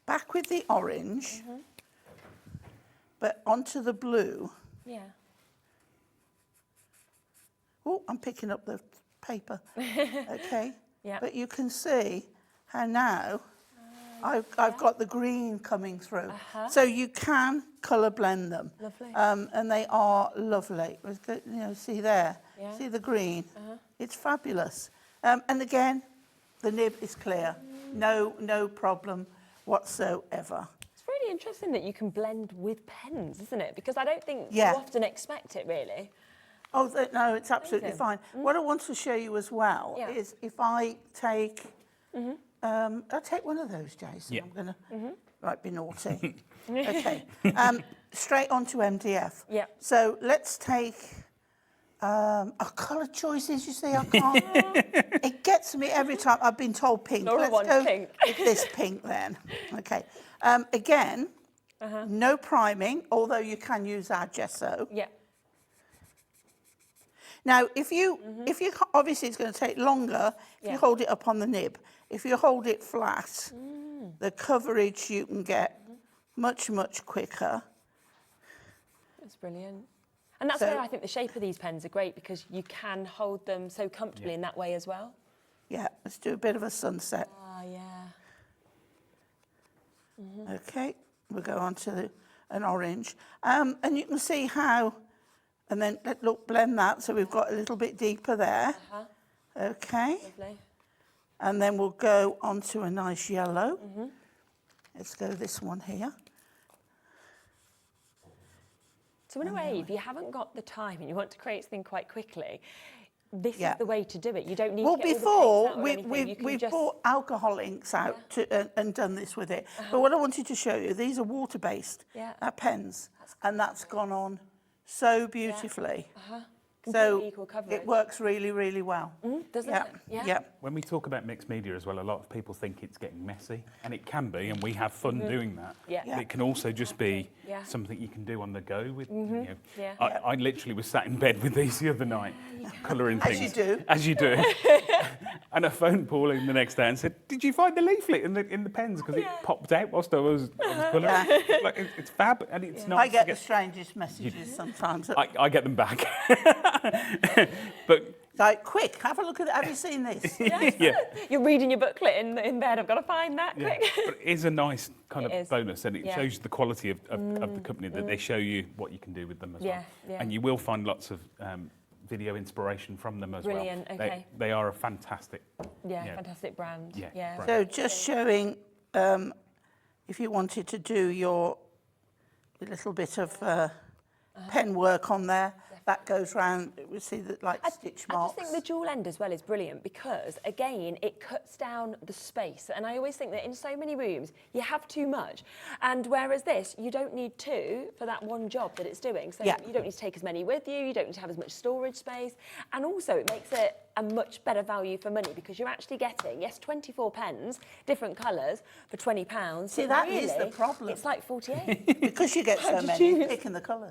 back with the orange, but onto the blue, Yeah. oh, I'm picking up the paper, okay? Yeah. But you can see how now I've got the green coming through. So you can colour blend them. Lovely. And they are lovely. You know, see there? Yeah. See the green? It's fabulous. And again, the nib is clear. No problem whatsoever. It's really interesting that you can blend with pens, isn't it? Because I don't think Yeah. you often expect it, really. Oh, no, it's absolutely Amazing. fine. What I want to show you as well Yeah. is if I take, I'll take one of those, Jason. Yeah. I'm going to, right, be naughty. Okay, straight on to MDF. Yeah. So let's take, our colour choices, you see, I can't, it gets me every time. I've been told pink. Laura Let's wants go pink. with this pink then. Okay, again, no priming, although you can use our gesso. Yeah. Now, if you obviously it's going to take longer if Yeah. you hold it up on the nib. If you hold it flat, the coverage you can get much quicker. That's brilliant. And that's So- where I think the shape of these pens are great, because you can hold them so comfortably in that way as well. Yeah, let's do a bit of a sunset. Ah, yeah. Okay, we'll go on to an orange, and you can see how. And then look, blend that so we've got a little bit deeper there. Okay, Lovely. and then we'll go on to a nice yellow. Let's go this one here. So in a way, if you haven't got the time and you want to create something quite quickly, this Yeah. is the way to do it. You don't need Well, to get before all the paints out or anything. You can we've just... bought alcohol inks out and done this with it. But what I wanted to show you, these are water-based Yeah. pens, and that's gone on so beautifully. Completely So equal coverage. it works really well. Doesn't Yeah, it? yeah. When we talk about mixed media as well, a lot of people think it's getting messy, and it can be, and we have fun doing that. Yeah. But it can also just be Yeah. something you can do on the go. With, you know, Yeah. I literally was sat in bed with these the other night, colouring As things. you do. As you do. And I phoned Paul in the next day and said, "Did you find the leaflet in the pens? Because it popped out whilst I was colouring." Like, it's fab, and it's nice. I get to the strangest messages sometimes. I get them back. But Like, quick, have a look at it. Have you seen this? yeah. You're reading your booklet in bed. I've got to find that Yeah, quick. but it is a nice kind It of is. bonus, and it Yeah. shows the quality of the company that they show you what you can do with them as Yeah, well. yeah. And you will find lots of video inspiration from them as Brilliant, well. okay. They are a fantastic. Yeah, Yeah. fantastic brand. Yeah, brand. So just showing, if you wanted to do your little bit of pen work on there, that goes round, we see that like stitch I marks. just think the dual end as well is brilliant, because again it cuts down the space, and I always think that in so many rooms you have too much, and whereas this you don't need two for that one job that it's doing, so Yeah. you don't need to take as many with you don't need to have as much storage space, and also it makes it a much better value for money, because you're actually getting, yes, 24 pens, different colours for £20. See, but that really, is the problem. It's like 48. Because you get so to many, choose. picking the colours.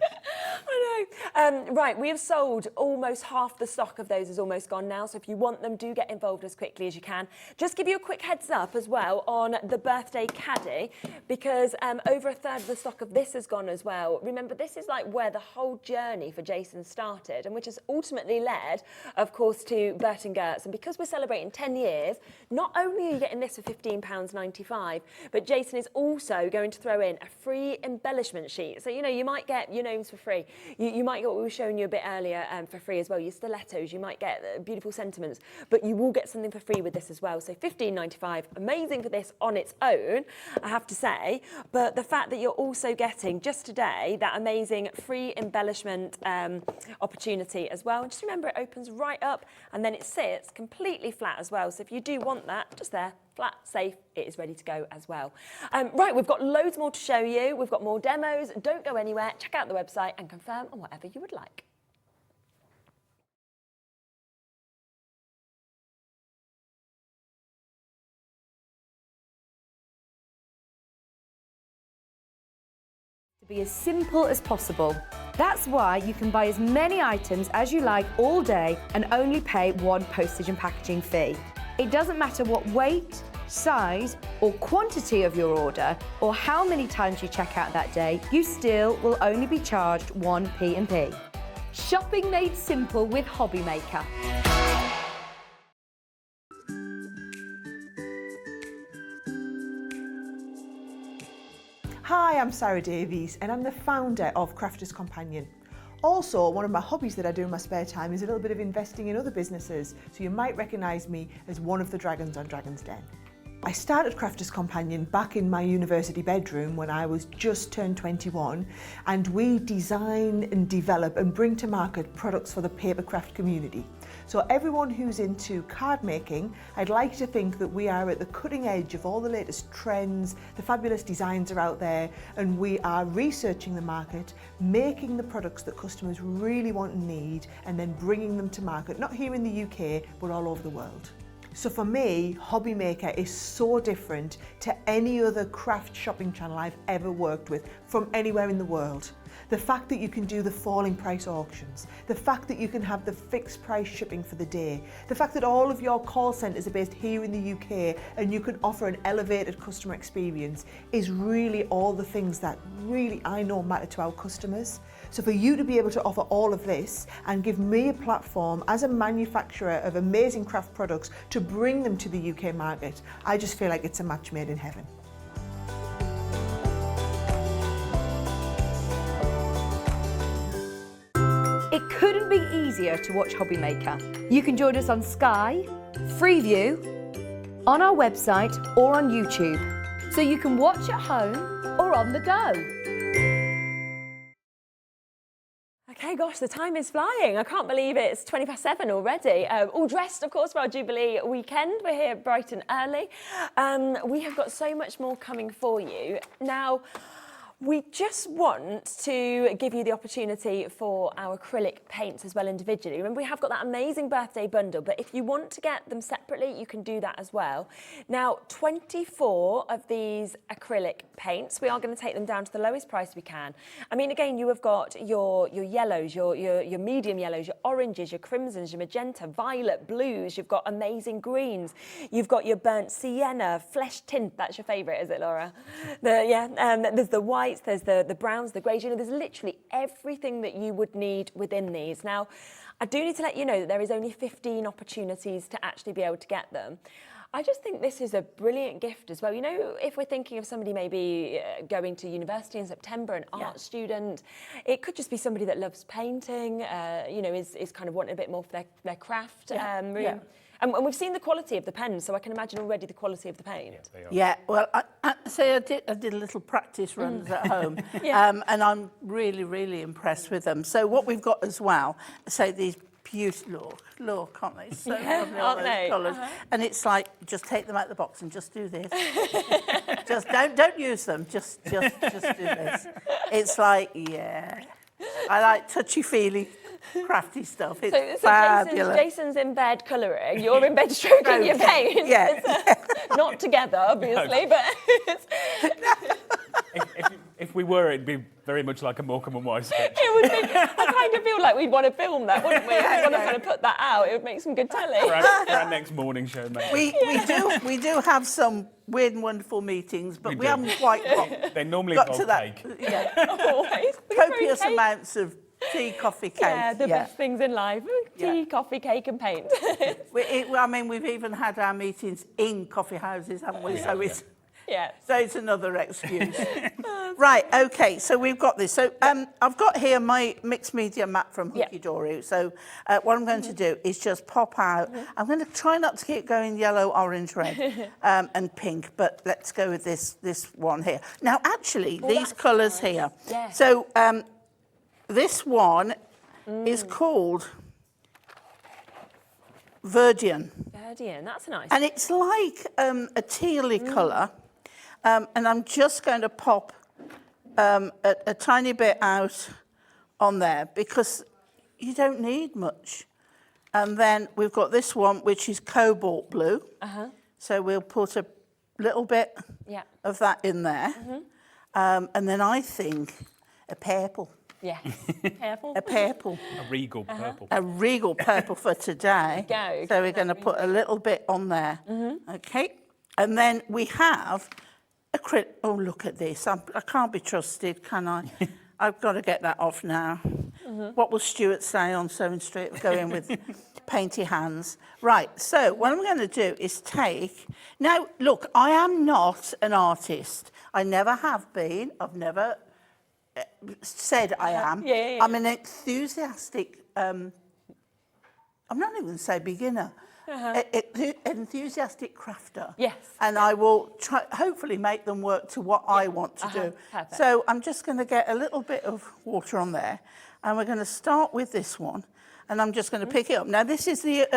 I know. Right, we have sold almost half the stock of those is almost gone now. So if you want them, do get involved as quickly as you can. Just give you a quick heads up as well on the birthday caddy, because over a third of the stock of this has gone as well. Remember, this is like where the whole journey for Jason started, and which has ultimately led, of course, to Berts and Gerts. And because we're celebrating 10 years, not only are you getting this for £15.95, but Jason is also going to throw in a free embellishment sheet. So, you know, you might get your gnomes for free. You might get what we were showing you a bit earlier for free as well, your stilettos, you might get beautiful sentiments, but you will get something for free with this as well. So £15.95, amazing for this on its own, I have to say, but the fact that you're also getting just today that amazing free embellishment opportunity as well. And just remember, it opens right up and then it sits completely flat as well. So if you do want that, just there, flat, safe, it is ready to go as well. Right, we've got loads more to show you. We've got more demos. Don't go anywhere. Check out the website and confirm on whatever you would like. Be as simple as possible. That's why you can buy as many items as you like all day and only pay one postage and packaging fee. It doesn't matter what weight, size or quantity of your order or how many times you check out that day, you still will only be charged one P&P. Shopping made simple with Hobbymaker. Hi, I'm Sarah Davies and I'm the founder of Crafters Companion. Also, one of my hobbies that I do in my spare time is a little bit of investing in other businesses, so you might recognise me as one of the dragons on Dragon's Den. I started Crafters Companion back in my university bedroom when I was just turned 21, and we design and develop and bring to market products for the papercraft community. So everyone who's into card making, I'd like to think that we are at the cutting edge of all the latest trends, the fabulous designs are out there, and we are researching the market, making the products that customers really want and need, and then bringing them to market, not here in the UK, but all over the world. So for me, Hobbymaker is so different to any other craft shopping channel I've ever worked with from anywhere in the world. The fact that you can do the falling price auctions, the fact that you can have the fixed price shipping for the day, the fact that all of your call centres are based here in the UK and you can offer an elevated customer experience is really all the things that really I know matter to our customers. So for you to be able to offer all of this and give me a platform as a manufacturer of amazing craft products to bring them to the UK market, I just feel like it's a match made in heaven. It couldn't be easier to watch Hobbymaker. You can join us on Sky, Freeview, on our website or on YouTube. So you can watch at home or on the go. Okay, gosh, the time is flying. I can't believe it's 7:20 already. All dressed, of course, for our Jubilee weekend. We're here bright and early. We have got so much more coming for you. Now, we just want to give you the opportunity for our acrylic paints as well individually. Remember, we have got that amazing birthday bundle, but if you want to get them separately, you can do that as well. Now, 24 of these acrylic paints, we are going to take them down to the lowest price we can. I mean, again, you have got your yellows, your medium yellows, your oranges, your crimsons, your magenta, violet, blues. You've got amazing greens. You've got your burnt sienna, flesh tint. That's your favourite, is it, Laura? There's the white. There's the browns, the greys, there's literally everything that you would need within these. Now, I do need to let you know that there is only 15 opportunities to actually be able to get them. I just think this is a brilliant gift as well. You know, if we're thinking of somebody maybe going to university in September, an art student, it could just be somebody that loves painting, is kind of wanting a bit more for their craft. And we've seen the quality of the pens, so I can imagine already the quality of the paint. Yeah, well, I did a little practice runs at home, and I'm really, really impressed with them. So what we've got as well, so these beautiful, look, aren't they? So lovely, all those colours. And it's like, just take them out of the box and just do this. Just don't use them, just do this. It's like, yeah, I like touchy-feely, crafty stuff. It's fabulous. Jason's in bed colouring, you're in bed stroking your paint. Yeah. Not together, obviously, but if we were, it'd be very much like a Morecambe and Wise sketch. It would be. I kind of feel like we'd want to film that, wouldn't we? We'd want to kind of put that out. It would make some good telly. For our next morning show, maybe. We do have some weird and wonderful meetings, but we haven't quite They normally got involve to that. cake. Yeah. Always. Copious amounts of tea, coffee, cake. Yeah, the best things in life. Tea, coffee, cake and paint. We've even had our meetings in coffee houses, haven't we? So it's another excuse. Right, okay, so we've got this. So I've got here my mixed media map from Hooky Dory. So what I'm going to do is just pop out. I'm going to try not to keep going yellow, orange, red and pink, but let's go with this one here. Now, actually, these colours here. Yeah. So this one is called Verdian. Verdian, that's nice. And it's like a tealy colour. And I'm just going to pop a tiny bit out on there because you don't need much. And then we've got this one, which is cobalt blue. So we'll put a little bit of that in there. And then I think a purple. Yes. Careful. A purple. A regal purple. A regal purple for today. Go. So we're going to put a little bit on there. Okay. And then we have acrylic. Oh, look at this. I can't be trusted, can I? I've got to get that off now. What will Stuart say on Sewing Street? Go in with painty hands. Right, so what I'm going to do is take... Now, look, I am not an artist. I never have been. I've never said I am. Yeah. I'm an enthusiastic... I'm not even going to say beginner. Enthusiastic crafter. Yes. And I will try, hopefully make them work to what I want to do. Perfect. So I'm just going to get a little bit of water on there, and we're going to start with this one, and I'm just going to pick it up. Now this is the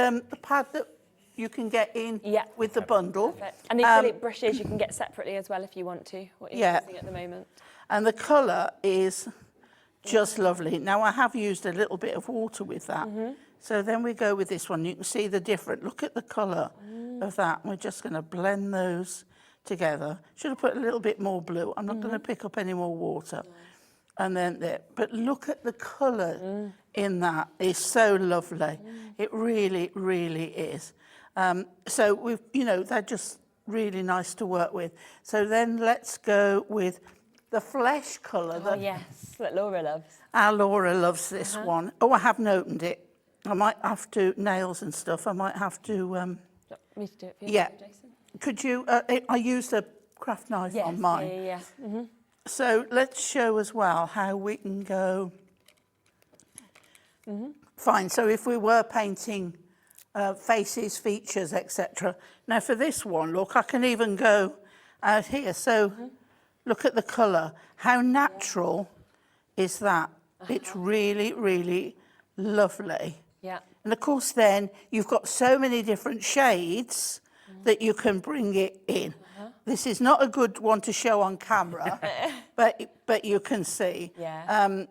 pad that you can get in with the bundle. Perfect. And the acrylic brushes you can get separately as well if you want to, what you're using at the moment. And the colour is just lovely. Now I have used a little bit of water with that. So then we go with this one. You can see the different, look at the colour of that. We're just going to blend those together. Should have put a little bit more blue. I'm not going to pick up any more water. And then there, but look at the colour in that. It's so lovely. It really, really is. So we've, you know, they're just really nice to work with. So then let's go with the flesh colour. That Laura loves. Our Laura loves this one. Oh, I haven't opened it. I might have to, nails and stuff, I might have to... Me to do it for you, Jason? Could you, I used a craft knife on mine. Yeah. So let's show as well how we can go... Fine, so if we were painting faces, features, etc. Now for this one, look, I can even go out here. So look at the colour. How natural is that? It's really, really lovely. Yeah. And of course then you've got so many different shades that you can bring it in. This is not a good one to show on camera, but you can see. Yeah.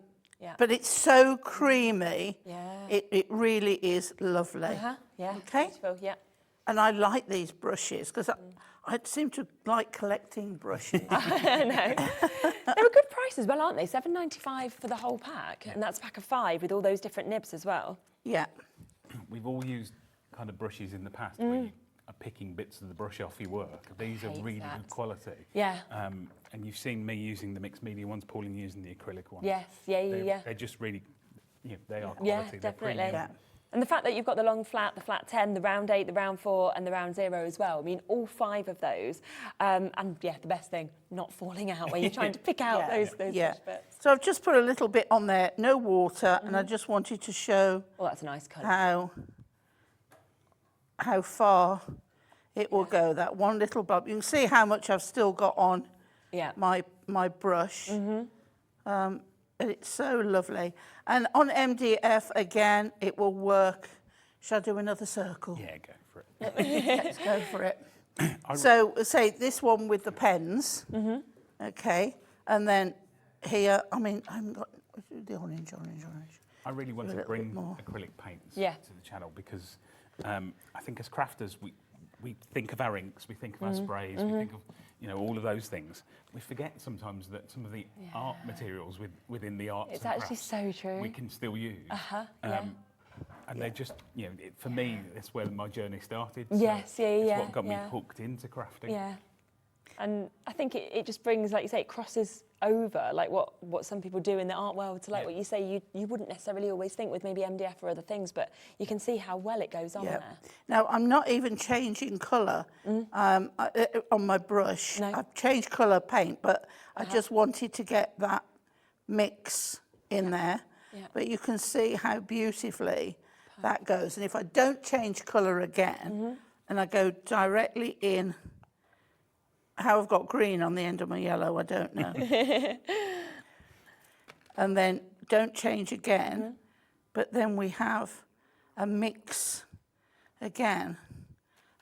But it's so creamy. Yeah. It really is lovely. Yeah. Okay. Beautiful. Yeah. And I like these brushes because I seem to like collecting brushes. I know. They're a good price as well, aren't they? £7.95 for the whole pack, and that's a pack of 5 with all those different nibs as well. Yeah. We've all used kind of brushes in the past where you are picking bits of the brush off your work. These are really good quality. Yeah. And you've seen me using the mixed media ones, Pauline using the acrylic ones. Yes. Yeah. They're just really, they are quality. Yeah, They're definitely. premium. Yeah. And the fact that you've got the long flat, the flat 10, the round 8, the round 4 and the round 0 as well. I mean, all 5 of those. And yeah, the best thing, not falling out when you're trying to pick out those brush bits. So I've just put a little bit on there, no water, and I just wanted to show Oh, that's a nice colour. how far it will go, that one little bulb. You can see how much I've still got on my brush. And it's so lovely. And on MDF, again, it will work. Shall I do another circle? Yeah, go for it. Let's go for it. So, say this one with the pens, okay? And then here, I mean, I haven't got the orange. I really want to bring acrylic paints to the channel because I think as crafters, we think of our inks, we think of our sprays, we think of all of those things. We forget sometimes that some of the art materials within the arts It's and actually crafts so true. we can still use. And they're just, for me, that's where my journey started. So Yes, it's what got me hooked into crafting. Yeah. And I think it just brings, like you say, it crosses over, like what some people do in the art world. So like what you say, you wouldn't necessarily always think with maybe MDF or other things, but you can see how well it goes on there. Now, I'm not even changing colour on my brush. No. I've changed colour paint, but I just wanted to get that mix in there. Yeah. But you can see how beautifully that goes. And if I don't change colour again, and I go directly in, how I've got green on the end of my yellow, I don't know. And then don't change again, but then we have a mix again.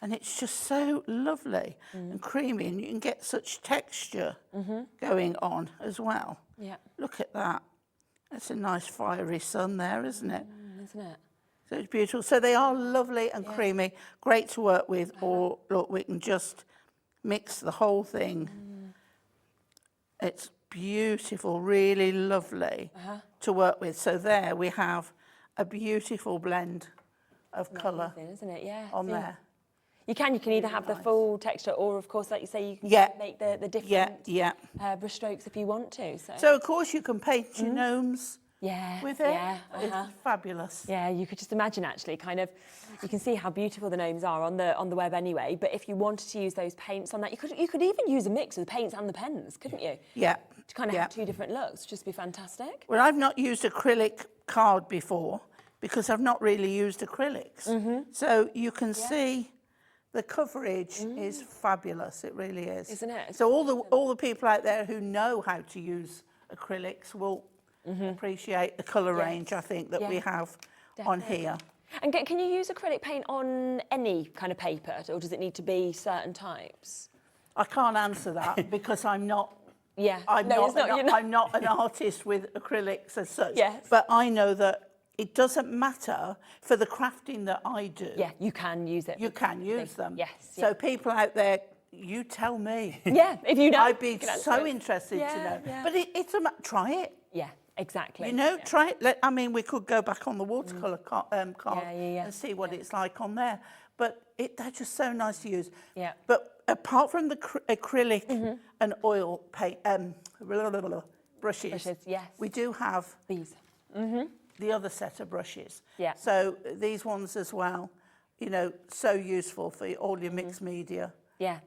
And it's just so lovely and creamy, and you can get such texture going on as well. Yeah. Look at that. That's a nice fiery sun there, isn't it? Isn't it? So it's beautiful. So they are lovely and creamy, great to work with, or look, we can just mix the whole thing. It's beautiful, really lovely to work with. So there we have a beautiful blend of colour, isn't it? Yeah. on there. You can either have the full texture, or of course, like you say, you can make the different brush strokes if you want to. So of course you can paint your gnomes with it. It's fabulous. Yeah, you could just imagine actually you can see how beautiful the gnomes are on the web anyway, but if you wanted to use those paints on that, you could even use a mix of the paints and the pens, couldn't you? Yeah. To kind of have two different looks, just be fantastic. Well, I've not used acrylic card before because I've not really used acrylics. So you can see the coverage is fabulous. It really is. Isn't it? So all the people out there who know how to use acrylics will appreciate the colour range, I think, that we have on here. And can you use acrylic paint on any kind of paper, or does it need to be certain types? I can't answer that because I'm not. I'm not an artist with acrylics as such. Yes. But I know that it doesn't matter for the crafting that I do. Yeah, you can use it. You can use them. Yes. So people out there, you tell me. Yeah, if you know. I'd be so interested to know. Yeah. But it's try it. Yeah, exactly. You know, try it. I mean, we could go back on the watercolour card and see what it's like on there. But they're just so nice to use. Yeah. But apart from the acrylic and oil paint brushes, we do have these. The other set of brushes. Yeah. So these ones as well, you know, so useful for all your mixed media. Yeah.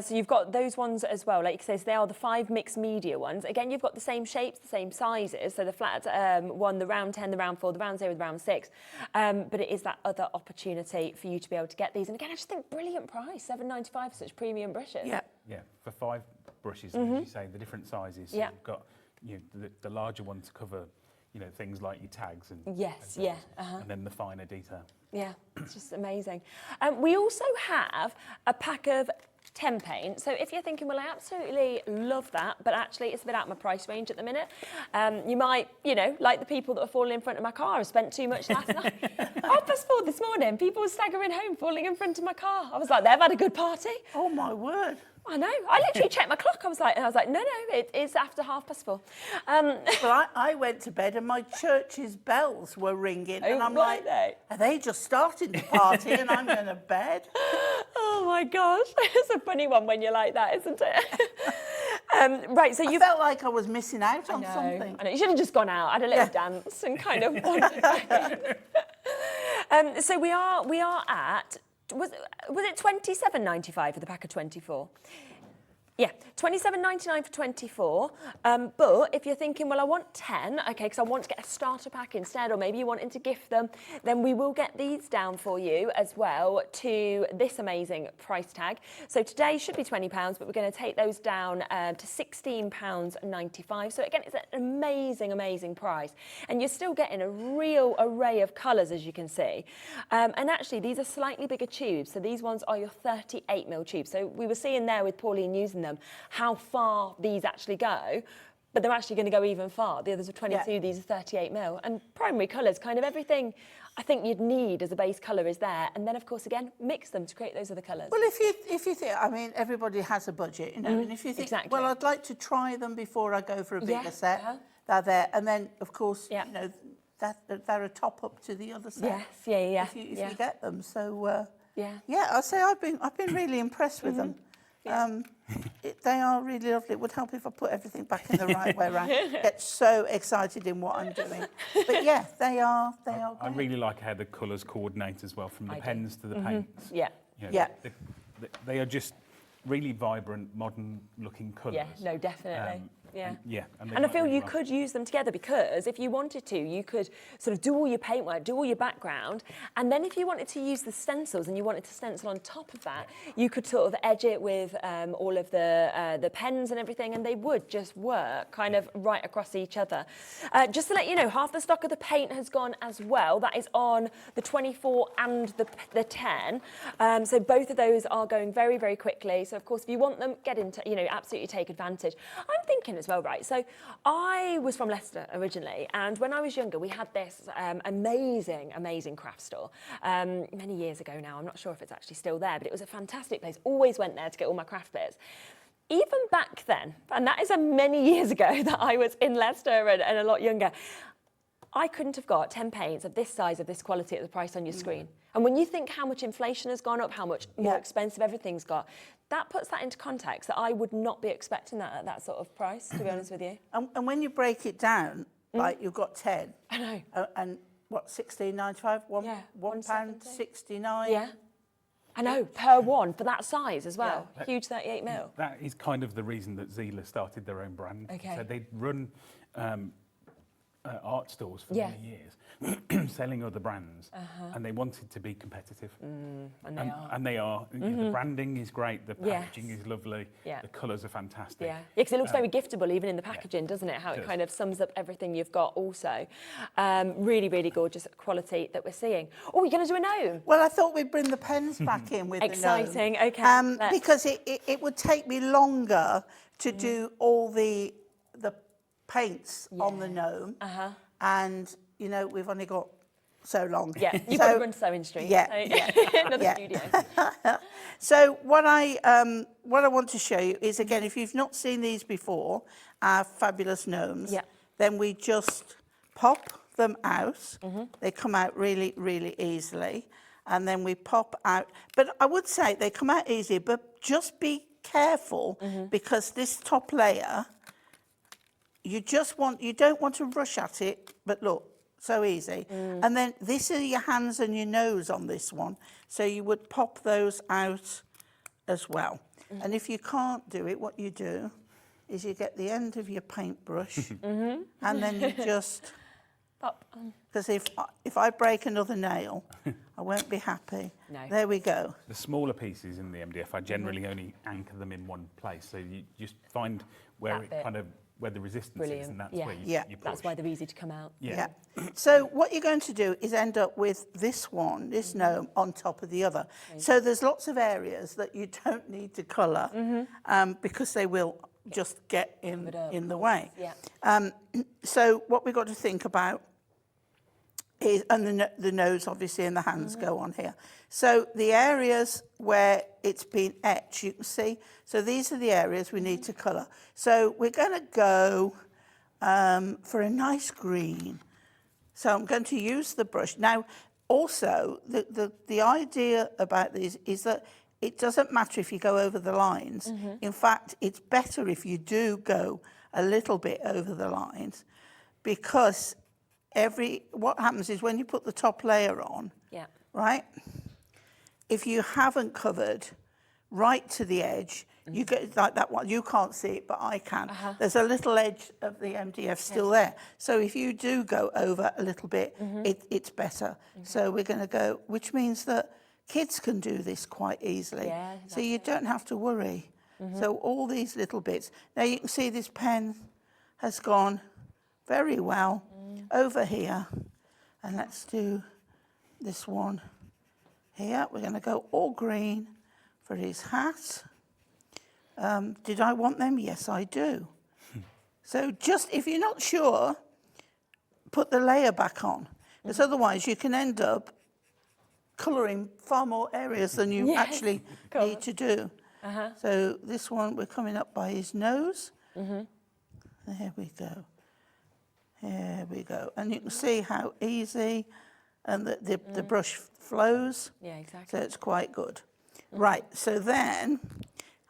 So you've got those ones as well. Like it says, they are the 5 mixed media ones. Again, you've got the same shapes, the same sizes. So the flat 1, the round 10, the round 4, the round 0, the round 6. But it is that other opportunity for you to be able to get these. And again, I just think brilliant price, $7.95 for such premium brushes. Yeah. Yeah, for 5 brushes, as you say, the different sizes. So you've got the larger one to cover, you know, things like your tags and and then the finer detail. Yeah, it's just amazing. We also have a pack of 10 paint. So if you're thinking, well, I absolutely love that, but actually it's a bit out of my price range at the minute. You might, you know, like the people that are falling in front of my car, I spent too much last night. 4:30 this morning, people were staggering home, falling in front of my car. I was like, they've had a good party. Oh my word. I know. I literally checked my clock. I was like, no, it is after 4:30. Well, I went to bed and my church's bells were ringing, and I'm like, are they just starting the party and I'm going to bed? Oh my gosh, it's a funny one when you're like that, isn't it? Right, so you felt like I was missing out on something. I know. You should have just gone out, had a little dance, and kind of wandered back in. So we are at. Was it $27.95 for the pack of 24? Yeah, $27.99 for 24. But if you're thinking, well, I want 10, okay, because I want to get a starter pack instead, or maybe you're wanting to gift them, then we will get these down for you as well to this amazing price tag. So today should be £20, but we're going to take those down to £16.95. So again, it's an amazing, amazing price. And you're still getting a real array of colours, as you can see. And actually, these are slightly bigger tubes. So these ones are your 38mm tubes. So we were seeing there with Pauline using them how far these actually go, but they're actually going to go even far. The others are 22, these are 38mm. And primary colours, kind of everything I think you'd need as a base colour is there. And then, of course, again, mix them to create those other colours. Well, if you think, I mean, everybody has a budget, you know, and if you think, well, I'd like to try them before I go for a bigger set, they're there. And then, of course, you know, they're a top-up to the other set. Yes, If you get them. So, I'll say I've been really impressed with them. They are really lovely. It would help if I put everything back in the right way around. Get so excited in what I'm doing. But yeah, they are great. I really like how the colours coordinate as well, from the pens to the paints. Yeah. You know, they are just really vibrant, modern-looking colours. Yeah, no, definitely. And I feel you could use them together, because if you wanted to, you could sort of do all your paintwork, do all your background, and then if you wanted to use the stencils and you wanted to stencil on top of that, you could sort of edge it with all of the pens and everything, and they would just work kind of right across each other. Just to let you know, half the stock of the paint has gone as well. That is on the 24 and the 10. So both of those are going very, very quickly. So of course, if you want them, get into, you know, absolutely take advantage. I'm thinking as well, right? So I was from Leicester originally, and when I was younger, we had this amazing craft store many years ago now. I'm not sure if it's actually still there, but it was a fantastic place. Always went there to get all my craft bits. even back then, and that is many years ago that I was in Leicester and a lot younger, I couldn't have got 10 paints of this size, of this quality at the price on your screen. And when you think how much inflation has gone up, how much more expensive everything's got, that puts that into context that I would not be expecting that at that sort of price, to be honest with you. And when you break it down, like you've got 10. I know. And what, 16.95? £1.69? Yeah. I know, per one, for that size as well. Yeah. Huge 38 mil. That is kind of the reason that Zila started their own brand. Okay. So they'd run art stores for many years, selling other brands, and they wanted to be competitive. And they are. The branding is great, the packaging is lovely, the colours are fantastic. Yeah, because it looks very giftable even in the packaging, doesn't it? How it kind of sums up everything you've got also. Really, really gorgeous quality that we're seeing. Oh, you're going to do a gnome? Well, I thought we'd bring the pens back in with Exciting, the gnome. okay. Because it would take me longer to do all the paints on the gnome, and you know we've only got so long. Yeah, you've got to run Sewing Street. Yeah, another studio. So what I want to show you is, again, if you've not seen these before, our fabulous gnomes, then we just pop them out. They come out really, really easily, and then we pop out. But I would say they come out easy, but just be careful because this top layer. You don't want to rush at it, but look, so easy. And then this are your hands and your nose on this one. So you would pop those out as well. And if you can't do it, what you do is you get the end of your paintbrush and then you just pop. Because if I break another nail, I won't be happy. No. There we go. The smaller pieces in the MDF, I generally only anchor them in one place. So you just find where where the resistance is, and that's where you push. That's why they're easy to come out. Yeah. So what you're going to do is end up with this one, this gnome, on top of the other. So there's lots of areas that you don't need to colour because they will just get in the way. Yeah. So what we've got to think about is, and the nose obviously and the hands go on here. So the areas where it's been etched, you can see. So these are the areas we need to colour. So we're going to go for a nice green. So I'm going to use the brush. Now, also, the idea about these is that it doesn't matter if you go over the lines. In fact, it's better if you do go a little bit over the lines, because what happens is when you put the top layer on, right, if you haven't covered right to the edge, you get like that one. You can't see it, but I can. There's a little edge of the MDF still there. So if you do go over a little bit, it's better. So we're going to go, which means that kids can do this quite easily. Yeah, exactly. So you don't have to worry. So all these little bits. Now you can see this pen has gone very well over here. And let's do this one here. We're going to go all green for his hat. Did I want them? Yes, I do. So just, if you're not sure, put the layer back on. Because otherwise you can end up colouring far more areas than you actually need to do. So this one, we're coming up by his nose. There we go. There we go. And you can see how easy and the brush flows. Yeah, exactly. So it's quite good. Right, so then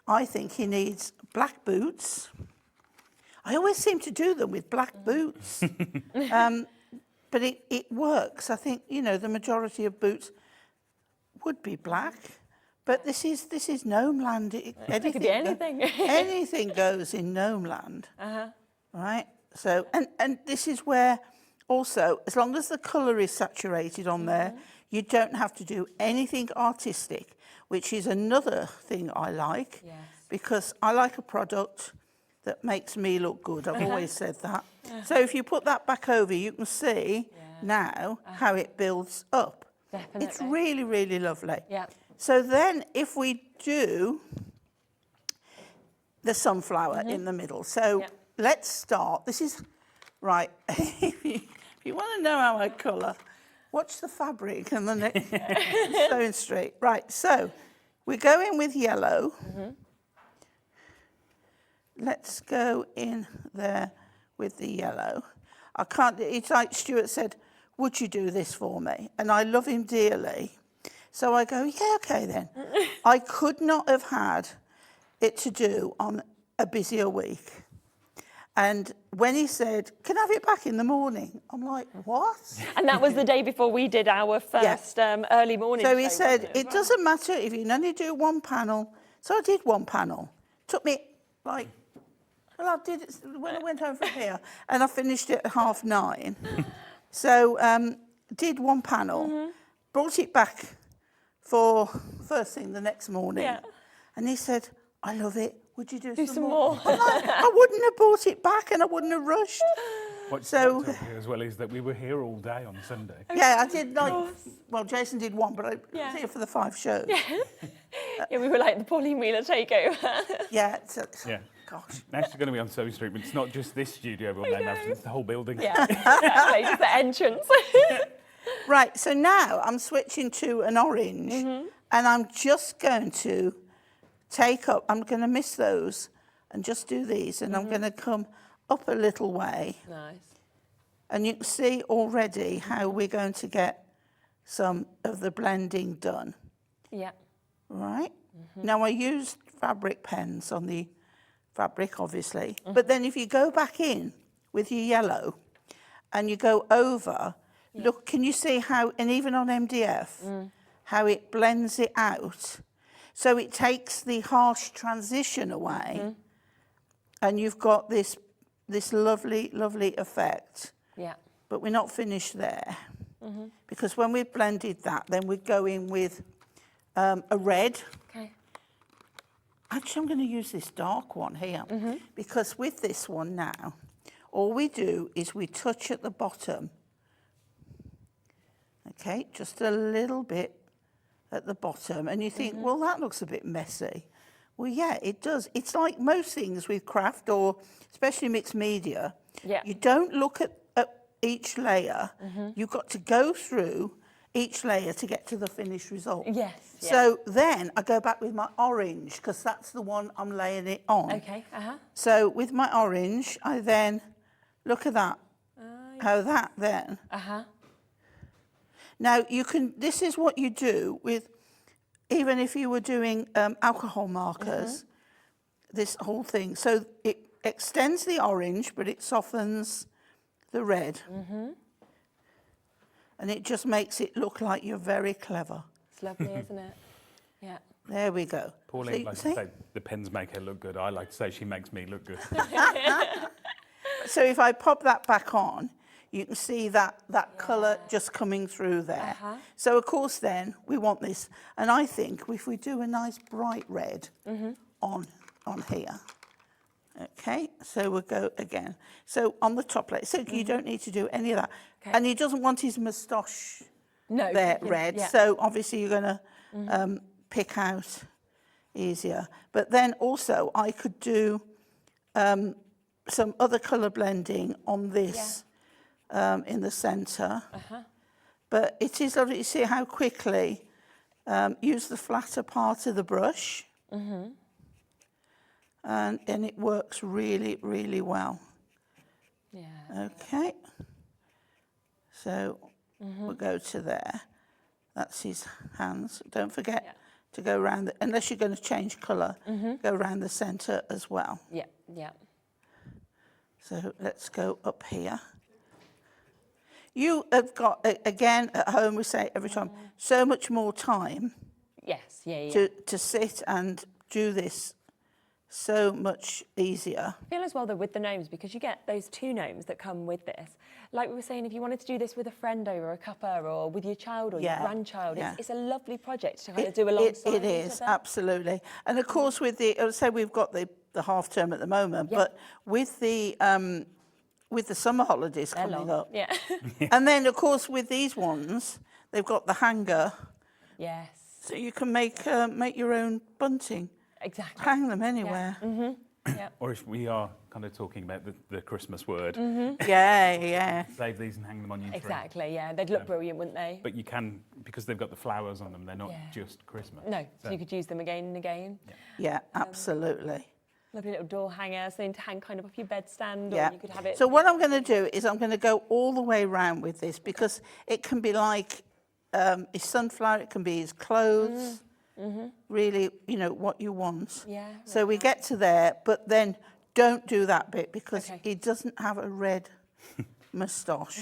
I think he needs black boots. I always seem to do them with black boots. But it works. I think, you know, the majority of boots would be black. But this is gnome land. It could be anything. Anything goes in gnome land. Right? So, and this is where also, as long as the colour is saturated on there, you don't have to do anything artistic, which is another thing I like, because I like a product that makes me look good. I've always said that. So if you put that back over, you can see now how it builds up. Definitely. It's really, really lovely. Yeah. So then if we do the sunflower in the middle. So let's start. This is, right, if you want to know how I colour, watch the fabric and the next Sewing Street. Right, so we go in with yellow. let's go in there with the yellow. I can't, it's like Stuart said, would you do this for me? And I love him dearly. So I go, yeah, okay then. I could not have had it to do on a busier week. And when he said, can I have it back in the morning? I'm like, what? And that was the day before we did our first early morning So show, he said, wasn't it doesn't matter if you can only do one panel. So I did one panel. Took me like, well, I did it when I went home from here, and I finished it at 9:30. So did one panel, brought it back for first thing the next morning. Yeah. And he said, I love it. Would you do some more? I'm like, I wouldn't have brought it back and I wouldn't have rushed. What's So- as well is that we were here all day on Sunday. Yeah, I did like, well, Jason did one, but I Yeah. was here for the 5 shows. Yeah, we were like the Pauline Wheeler takeover. Yeah, Yeah. gosh. Now she's going to be on Surrey Street, but it's not just this studio we'll then have, it's the whole building. Yeah, exactly, just the entrance. Right, so now I'm switching to an orange, and I'm just going to take up, I'm going to miss those and just do these, and I'm going to come up a little way. Nice. And you can see already how we're going to get some of the blending done, Yeah. right? Now, I used fabric pens on the fabric, obviously, but then if you go back in with your yellow and you go over, look, can you see how, and even on MDF, how it blends it out? So it takes the harsh transition away, and you've got this lovely, lovely effect. Yeah. But we're not finished there, because when we've blended that, then we go in with a red. Okay. Actually, I'm going to use this dark one here, because with this one now, all we do is we touch at the bottom. Okay, just a little bit at the bottom, and you think, well, that looks a bit messy. Well, yeah, it does. It's like most things with craft, or especially mixed media. Yeah. You don't look at each layer. You've got to go through each layer to get to the finished result. Yes. Yeah. So then I go back with my orange, because that's the one I'm laying it on. Okay. So with my orange, I then look at that. How that then. Now you can. This is what you do with, even if you were doing alcohol markers. This whole thing. So it extends the orange, but it softens the red. And it just makes it look like you're very clever. It's lovely, isn't it? Yeah. There we go. Pauline likes to say the pens make her look good. I like to say she makes me look good. So if I pop that back on, you can see that colour just coming through there. So of course then we want this, and I think if we do a nice bright red on here. Okay, so we'll go again. So on the top layer, so you don't need to do any of that. Okay. And he doesn't want his moustache there red, yeah. so obviously you're going to pick out easier. But then also I could do some other colour blending on this in the centre. But it is lovely to see how quickly, use the flatter part of the brush. And it works really, really well. Yeah. Okay. So we'll go to there. That's his hands. Don't forget to go around, unless you're going to change colour, go around the centre as well. Yeah. Yeah. So let's go up here. You have got, again, at home, we say every time, so much more time Yes. Yeah. to sit and do this so much easier. I feel as well though with the gnomes, because you get those 2 gnomes that come with this. Like we were saying, if you wanted to do this with a friend over, a cuppa, or with your child or your grandchild, it's a lovely project to kind of do alongside It is, absolutely. And of course with the, I'll say we've got the half term at the moment, but with the summer holidays coming up. Yeah. And then of course with these ones, they've got the hanger. Yes. So you can make your own bunting. Exactly. Hang them anywhere. Yeah. Or if we are kind of talking about the Christmas word, Yeah. save these and hang them on your tree. Exactly. Yeah. They'd look brilliant, wouldn't they? But you can, because they've got the flowers on them, they're not just Christmas. No. So you could use them again and again. Yeah, absolutely. Lovely little door hanger, something to hang kind of off your bedstand, Yeah. or you could have it. So what I'm going to do is I'm going to go all the way around with this, because it can be like his sunflower, it can be his clothes, really, you know, what you want. Yeah, So we get to there, but then don't do that bit, because Okay. he doesn't have a red moustache.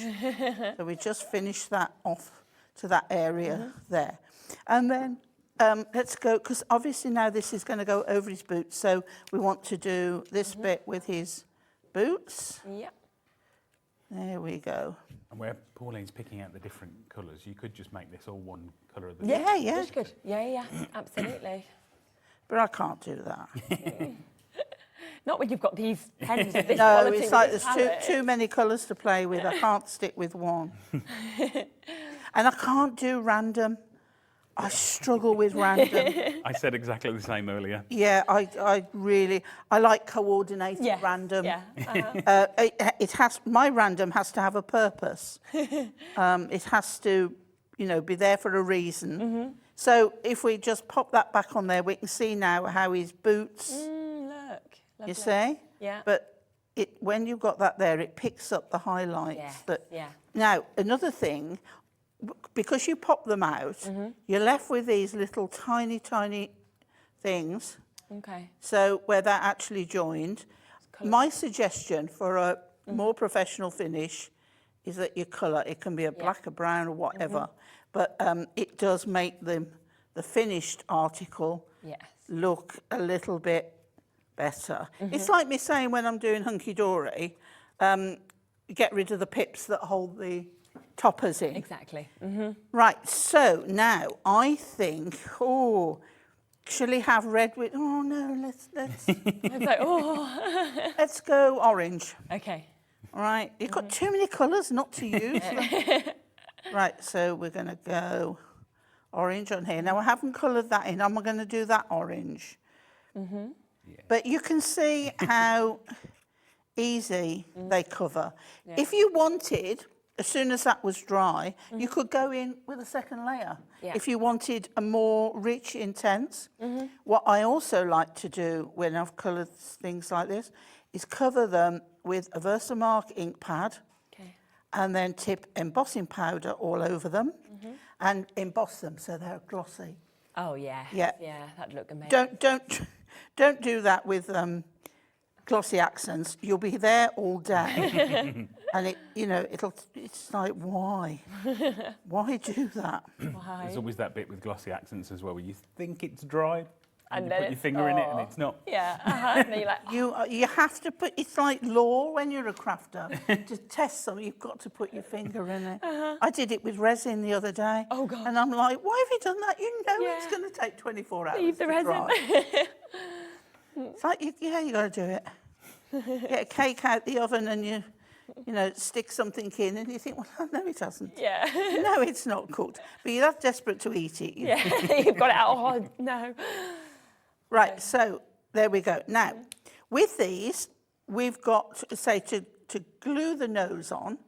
So we just finish that off to that area there. And then let's go, because obviously now this is going to go over his boots, so we want to do this bit with his boots. Yep. There we go. And where Pauline's picking out the different colours, you could just make this all one colour of the Yeah, yeah. That's good. Yeah, absolutely. But I can't do that. Not when you've got these pens of this No, quality. it's like with there's this too many colours to play with. I can't stick with one. And I can't do random. I struggle with random. I said exactly the same earlier. Yeah, I really, I like coordinated Yes, random. yeah, It has, my random has to have a purpose. It has to, you know, be there for a reason. So if we just pop that back on there, we can see now how his boots, Look. Lovely. you see? Yeah. But when you've got that there, it picks up the highlights. Yes, That, yeah. Now, another thing, because you pop them out, you're left with these little tiny, tiny things. Okay. So where they're actually joined. My suggestion for a more professional finish is that you colour. It can be a black, a brown, or whatever. But it does make the finished article look a little bit better. It's like me saying when I'm doing hunky-dory, get rid of the pips that hold the toppers in. Exactly. Right, so now I think, shall he have red with, oh no, let's It's like, oh. let's go orange. Okay. All right, you've got too many colours not to use. Right, so we're going to go orange on here. Now I haven't coloured that in, I'm going to do that orange. But you can see how easy they cover. If you wanted, as soon as that was dry, you could go in with a second layer. If you wanted a more rich, intense. What I also like to do when I've coloured things like this is cover them with a Versamark ink pad and then tip embossing powder all over them and emboss them so they're glossy. Oh yeah. Yeah. Yeah, that'd look amazing. Don't do that with glossy accents. You'll be there all day, and it, you know, it's like, why do that? Why? There's always that bit with glossy accents as well, where you think it's dry, and And you then put your it's- finger in it, and it's not. Yeah. And then you're like, You have to put. It's like law when you're a crafter. To test something, you've got to put your finger in it. I did it with resin the other day. Oh, God. And I'm like, why have you done that? You know it's Yeah. going to take 24 hours. leave the to resin. dry. It's like, you got to do it. Get a cake out the oven and you know, stick something in and you think, well, no, it hasn't. Yeah. No, it's not cooked. But you're that desperate to eat it. Yeah. You've got it out. Oh, no. Right, so there we go. Now, with these, we've got, say, to glue the nose on.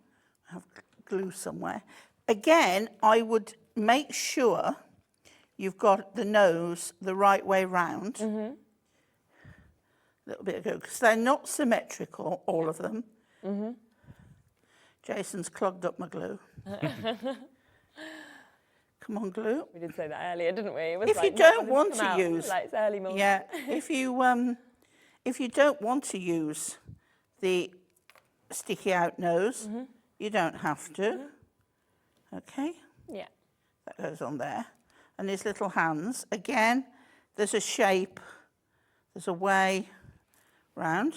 I have glue somewhere. Again, I would make sure you've got the nose the right way round. A little bit ago, because they're not symmetrical, all of them. Jason's clogged up my glue. Come on, glue. We did say that earlier, didn't we? It was If you like, don't no, want come to out. use, Like, it's early morning. yeah, if you don't want to use the sticky out nose, you don't have to. Okay, Yeah. that goes on there. And his little hands, again, there's a shape, there's a way round.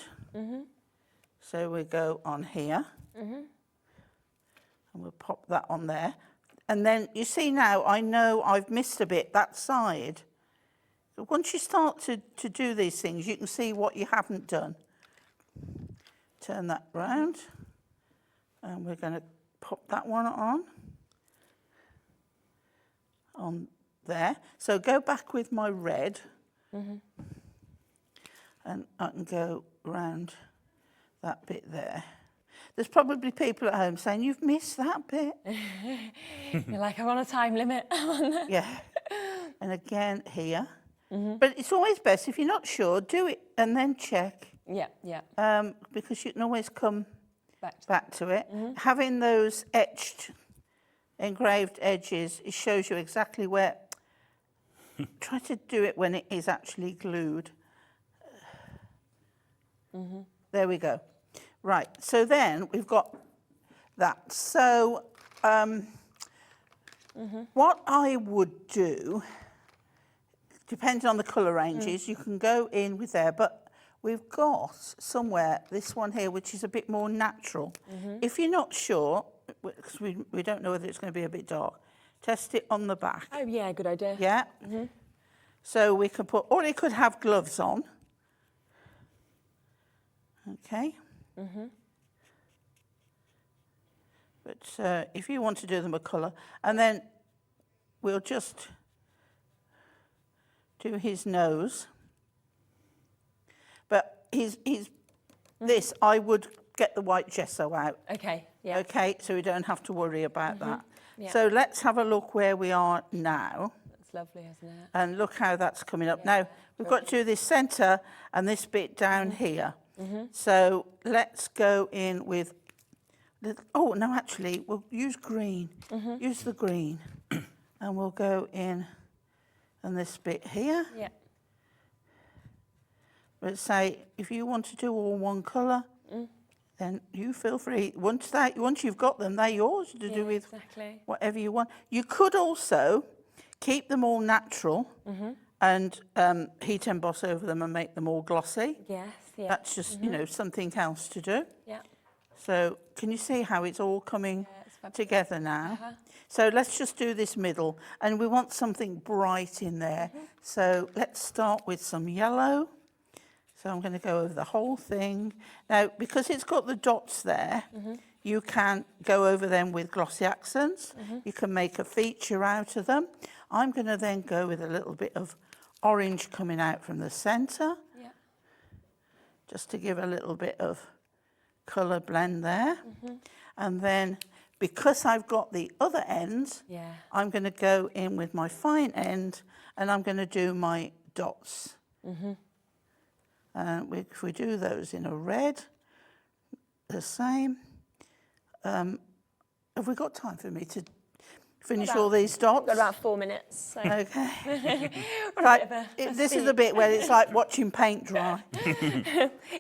So we go on here, and we'll pop that on there. And then you see now, I know I've missed a bit, that side. So once you start to do these things, you can see what you haven't done. Turn that round, and we're going to pop that one on there. So go back with my red, and I can go round that bit there. There's probably people at home saying, you've missed that bit. You're like, I'm on a time limit. Yeah. And again here. But it's always best, if you're not sure, do it and then check, Yeah, yeah. because you can always come Back to it. Having those engraved edges, it shows you exactly where. Try to do it when it is actually glued. There we go. Right, so then we've got that. So what I would do, depending on the colour ranges, you can go in with there, but we've got somewhere, this one here, which is a bit more natural. If you're not sure, because we don't know whether it's going to be a bit dark, test it on the back. Oh, yeah, good idea. Yeah. So we can put, or you could have gloves on. Okay. But if you want to do them a colour, and then we'll just do his nose. But this, I would get the white gesso out. Okay, yeah. Okay, so we don't have to worry about that. Yeah. So let's have a look where we are now. That's lovely, isn't it? And look how that's coming up. Now, we've got to do this centre and this bit down here. So let's go in with, oh, no, actually, we'll use green. Use the green. And we'll go in and this bit here. Yeah. Let's say, if you want to do all one colour, then you feel free. Once you've got them, they're yours to do with whatever you want. You could also keep them all natural and heat emboss over them and make them all glossy. Yes, yeah. That's just, you know, something else to do. Yeah. So can you see how it's all coming together now? So let's just do this middle, and we want something bright in there. So let's start with some yellow. So I'm going to go over the whole thing. Now, because it's got the dots there, you can go over them with glossy accents. You can make a feature out of them. I'm going to then go with a little bit of orange coming out from the centre, just to give a little bit of colour blend there. And then, because I've got the other ends, I'm going to go in with my fine end, and I'm going to do my dots. If we do those in a red, the same. Have we got time for me to finish all these dots? Got about 4 minutes. So. Okay. Right, this is the bit where it's like watching paint dry.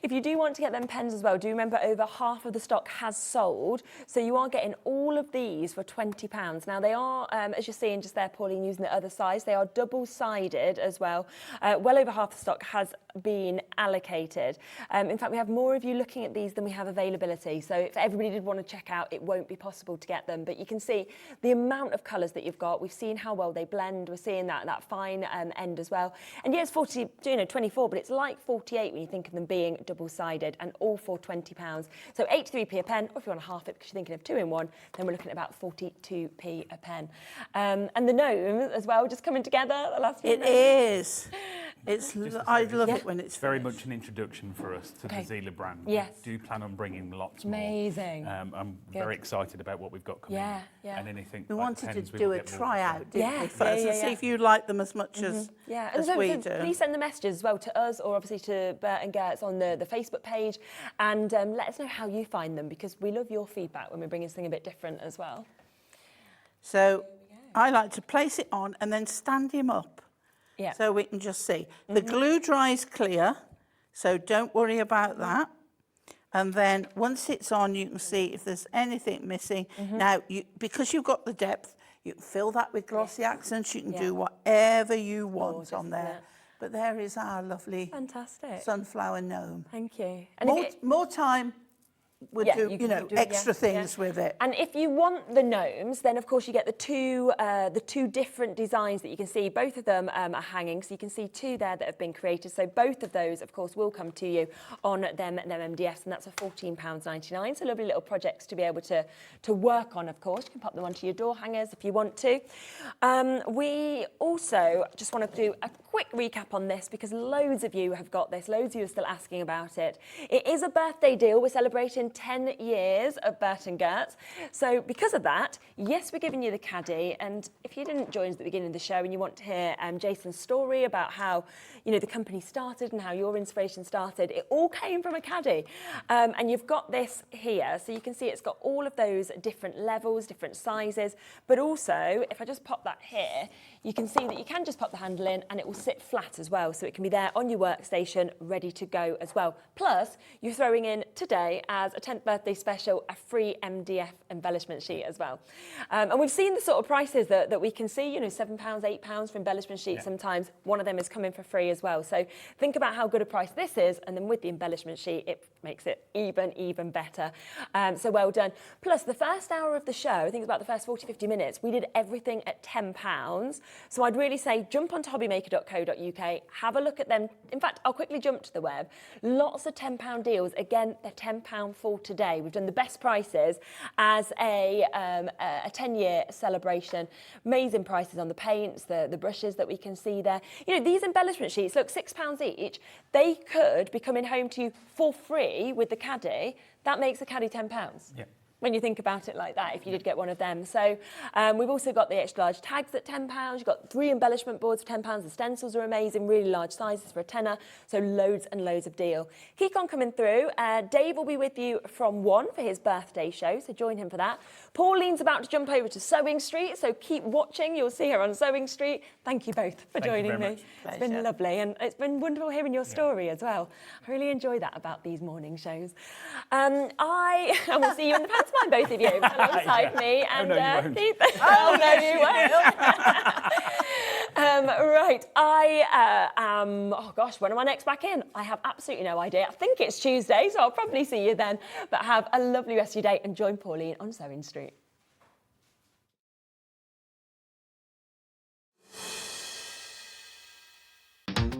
If you do want to get them pens as well, do remember over half of the stock has sold. So you are getting all of these for £20. Now they are, as you're seeing just there, Pauline, using the other size, they are double-sided as well. Well over half the stock has been allocated. In fact, we have more of you looking at these than we have availability. So if everybody did want to check out, it won't be possible to get them. But you can see the amount of colours that you've got. We've seen how well they blend. We're seeing that fine end as well. And yeah, it's 24, but it's like 48 when you think of them being double-sided, and all for £20. So 83p a pen, or if you want to half it because you're thinking of 2 in 1, then we're looking at about 42p a pen. And the gnome as well, just coming together the last few minutes. It is. I love it when it's very much an introduction for us to the Zila brand. Yes. We do plan on bringing lots more. Amazing. I'm very excited about what we've got coming. And anything. We like wanted pens, to do a tryout, didn't we, first, and see if you like them as much as we do. Please send the messages as well to us, or obviously to Bert and Gerts on the Facebook page, and let us know how you find them, because we love your feedback when we bring something a bit different as well. So I like to place it on and then stand him up. So we can just see. The glue dries clear, so don't worry about that. And then once it's on, you can see if there's anything missing. Now, because you've got the depth, you can fill that with glossy accents. You can do whatever you want on there. But there is our lovely sunflower gnome. Thank you. And more time would do, extra things with it. And if you want the gnomes, then of course you get the two different designs that you can see. Both of them are hanging, so you can see 2 there that have been created. So both of those, of course, will come to you on them MDFs, and that's a £14.99. So lovely little projects to be able to work on, of course. You can pop them onto your door hangers if you want to. We also just want to do a quick recap on this, because loads of you have got this. Loads of you are still asking about it. It is a birthday deal. We're celebrating celebrating 10 years of Bert and Gerts. So because of that, yes, we're giving you the caddy. And if you didn't join us at the beginning of the show and you want to hear Jason's story about how, you know, the company started and how your inspiration started, it all came from a caddy. And you've got this here. So you can see it's got all of those different levels, different sizes. But also, if I just pop that here, you can see that you can just pop the handle in and it will sit flat as well. So it can be there on your workstation, ready to go as well. Plus, you're throwing in today, as a 10th birthday special, a free MDF embellishment sheet as well. And we've seen the sort of prices that we can see, you know, £7, £8 for embellishment sheets. Sometimes one of them is coming for free as well. So think about how good a price this is. And then with the embellishment sheet, it makes it even better. So well done. Plus, the first hour of the show, I think it's about the first 40, 50 minutes, we did everything at £10. So I'd really say jump onto hobbymaker.co.uk, have a look at them. In fact, I'll quickly jump to the web. Lots of £10 deals. Again, they're £10 for today. We've done the best prices as a 10-year celebration. Amazing prices on the paints, the brushes that we can see there. You know, these embellishment sheets, look, £6 each. They could be coming home to you for free with the caddy. That makes the caddy £10. Yeah. When you think about it like that, if you did get one of them. So we've also got the extra large tags at £10. You've got 3 embellishment boards for £10. The stencils are amazing, really large sizes for a tenner. So loads and loads of deal. Keep on coming through. Dave will be with you from 1 for his birthday show, so join him for that. Pauline's about to jump over to Sewing Street, so keep watching. You'll see her on Sewing Street. Thank you both for joining me. It's been lovely, and it's been wonderful hearing your story as well. I really enjoy that about these morning shows. I will see you in the pantomime, both of you, alongside me and Keith. Oh, no, you won't. Right, I am, oh gosh, when am I next back in? I have absolutely no idea. I think it's Tuesday, so I'll probably see you then. But have a lovely rest of your day and join Pauline on Sewing Street.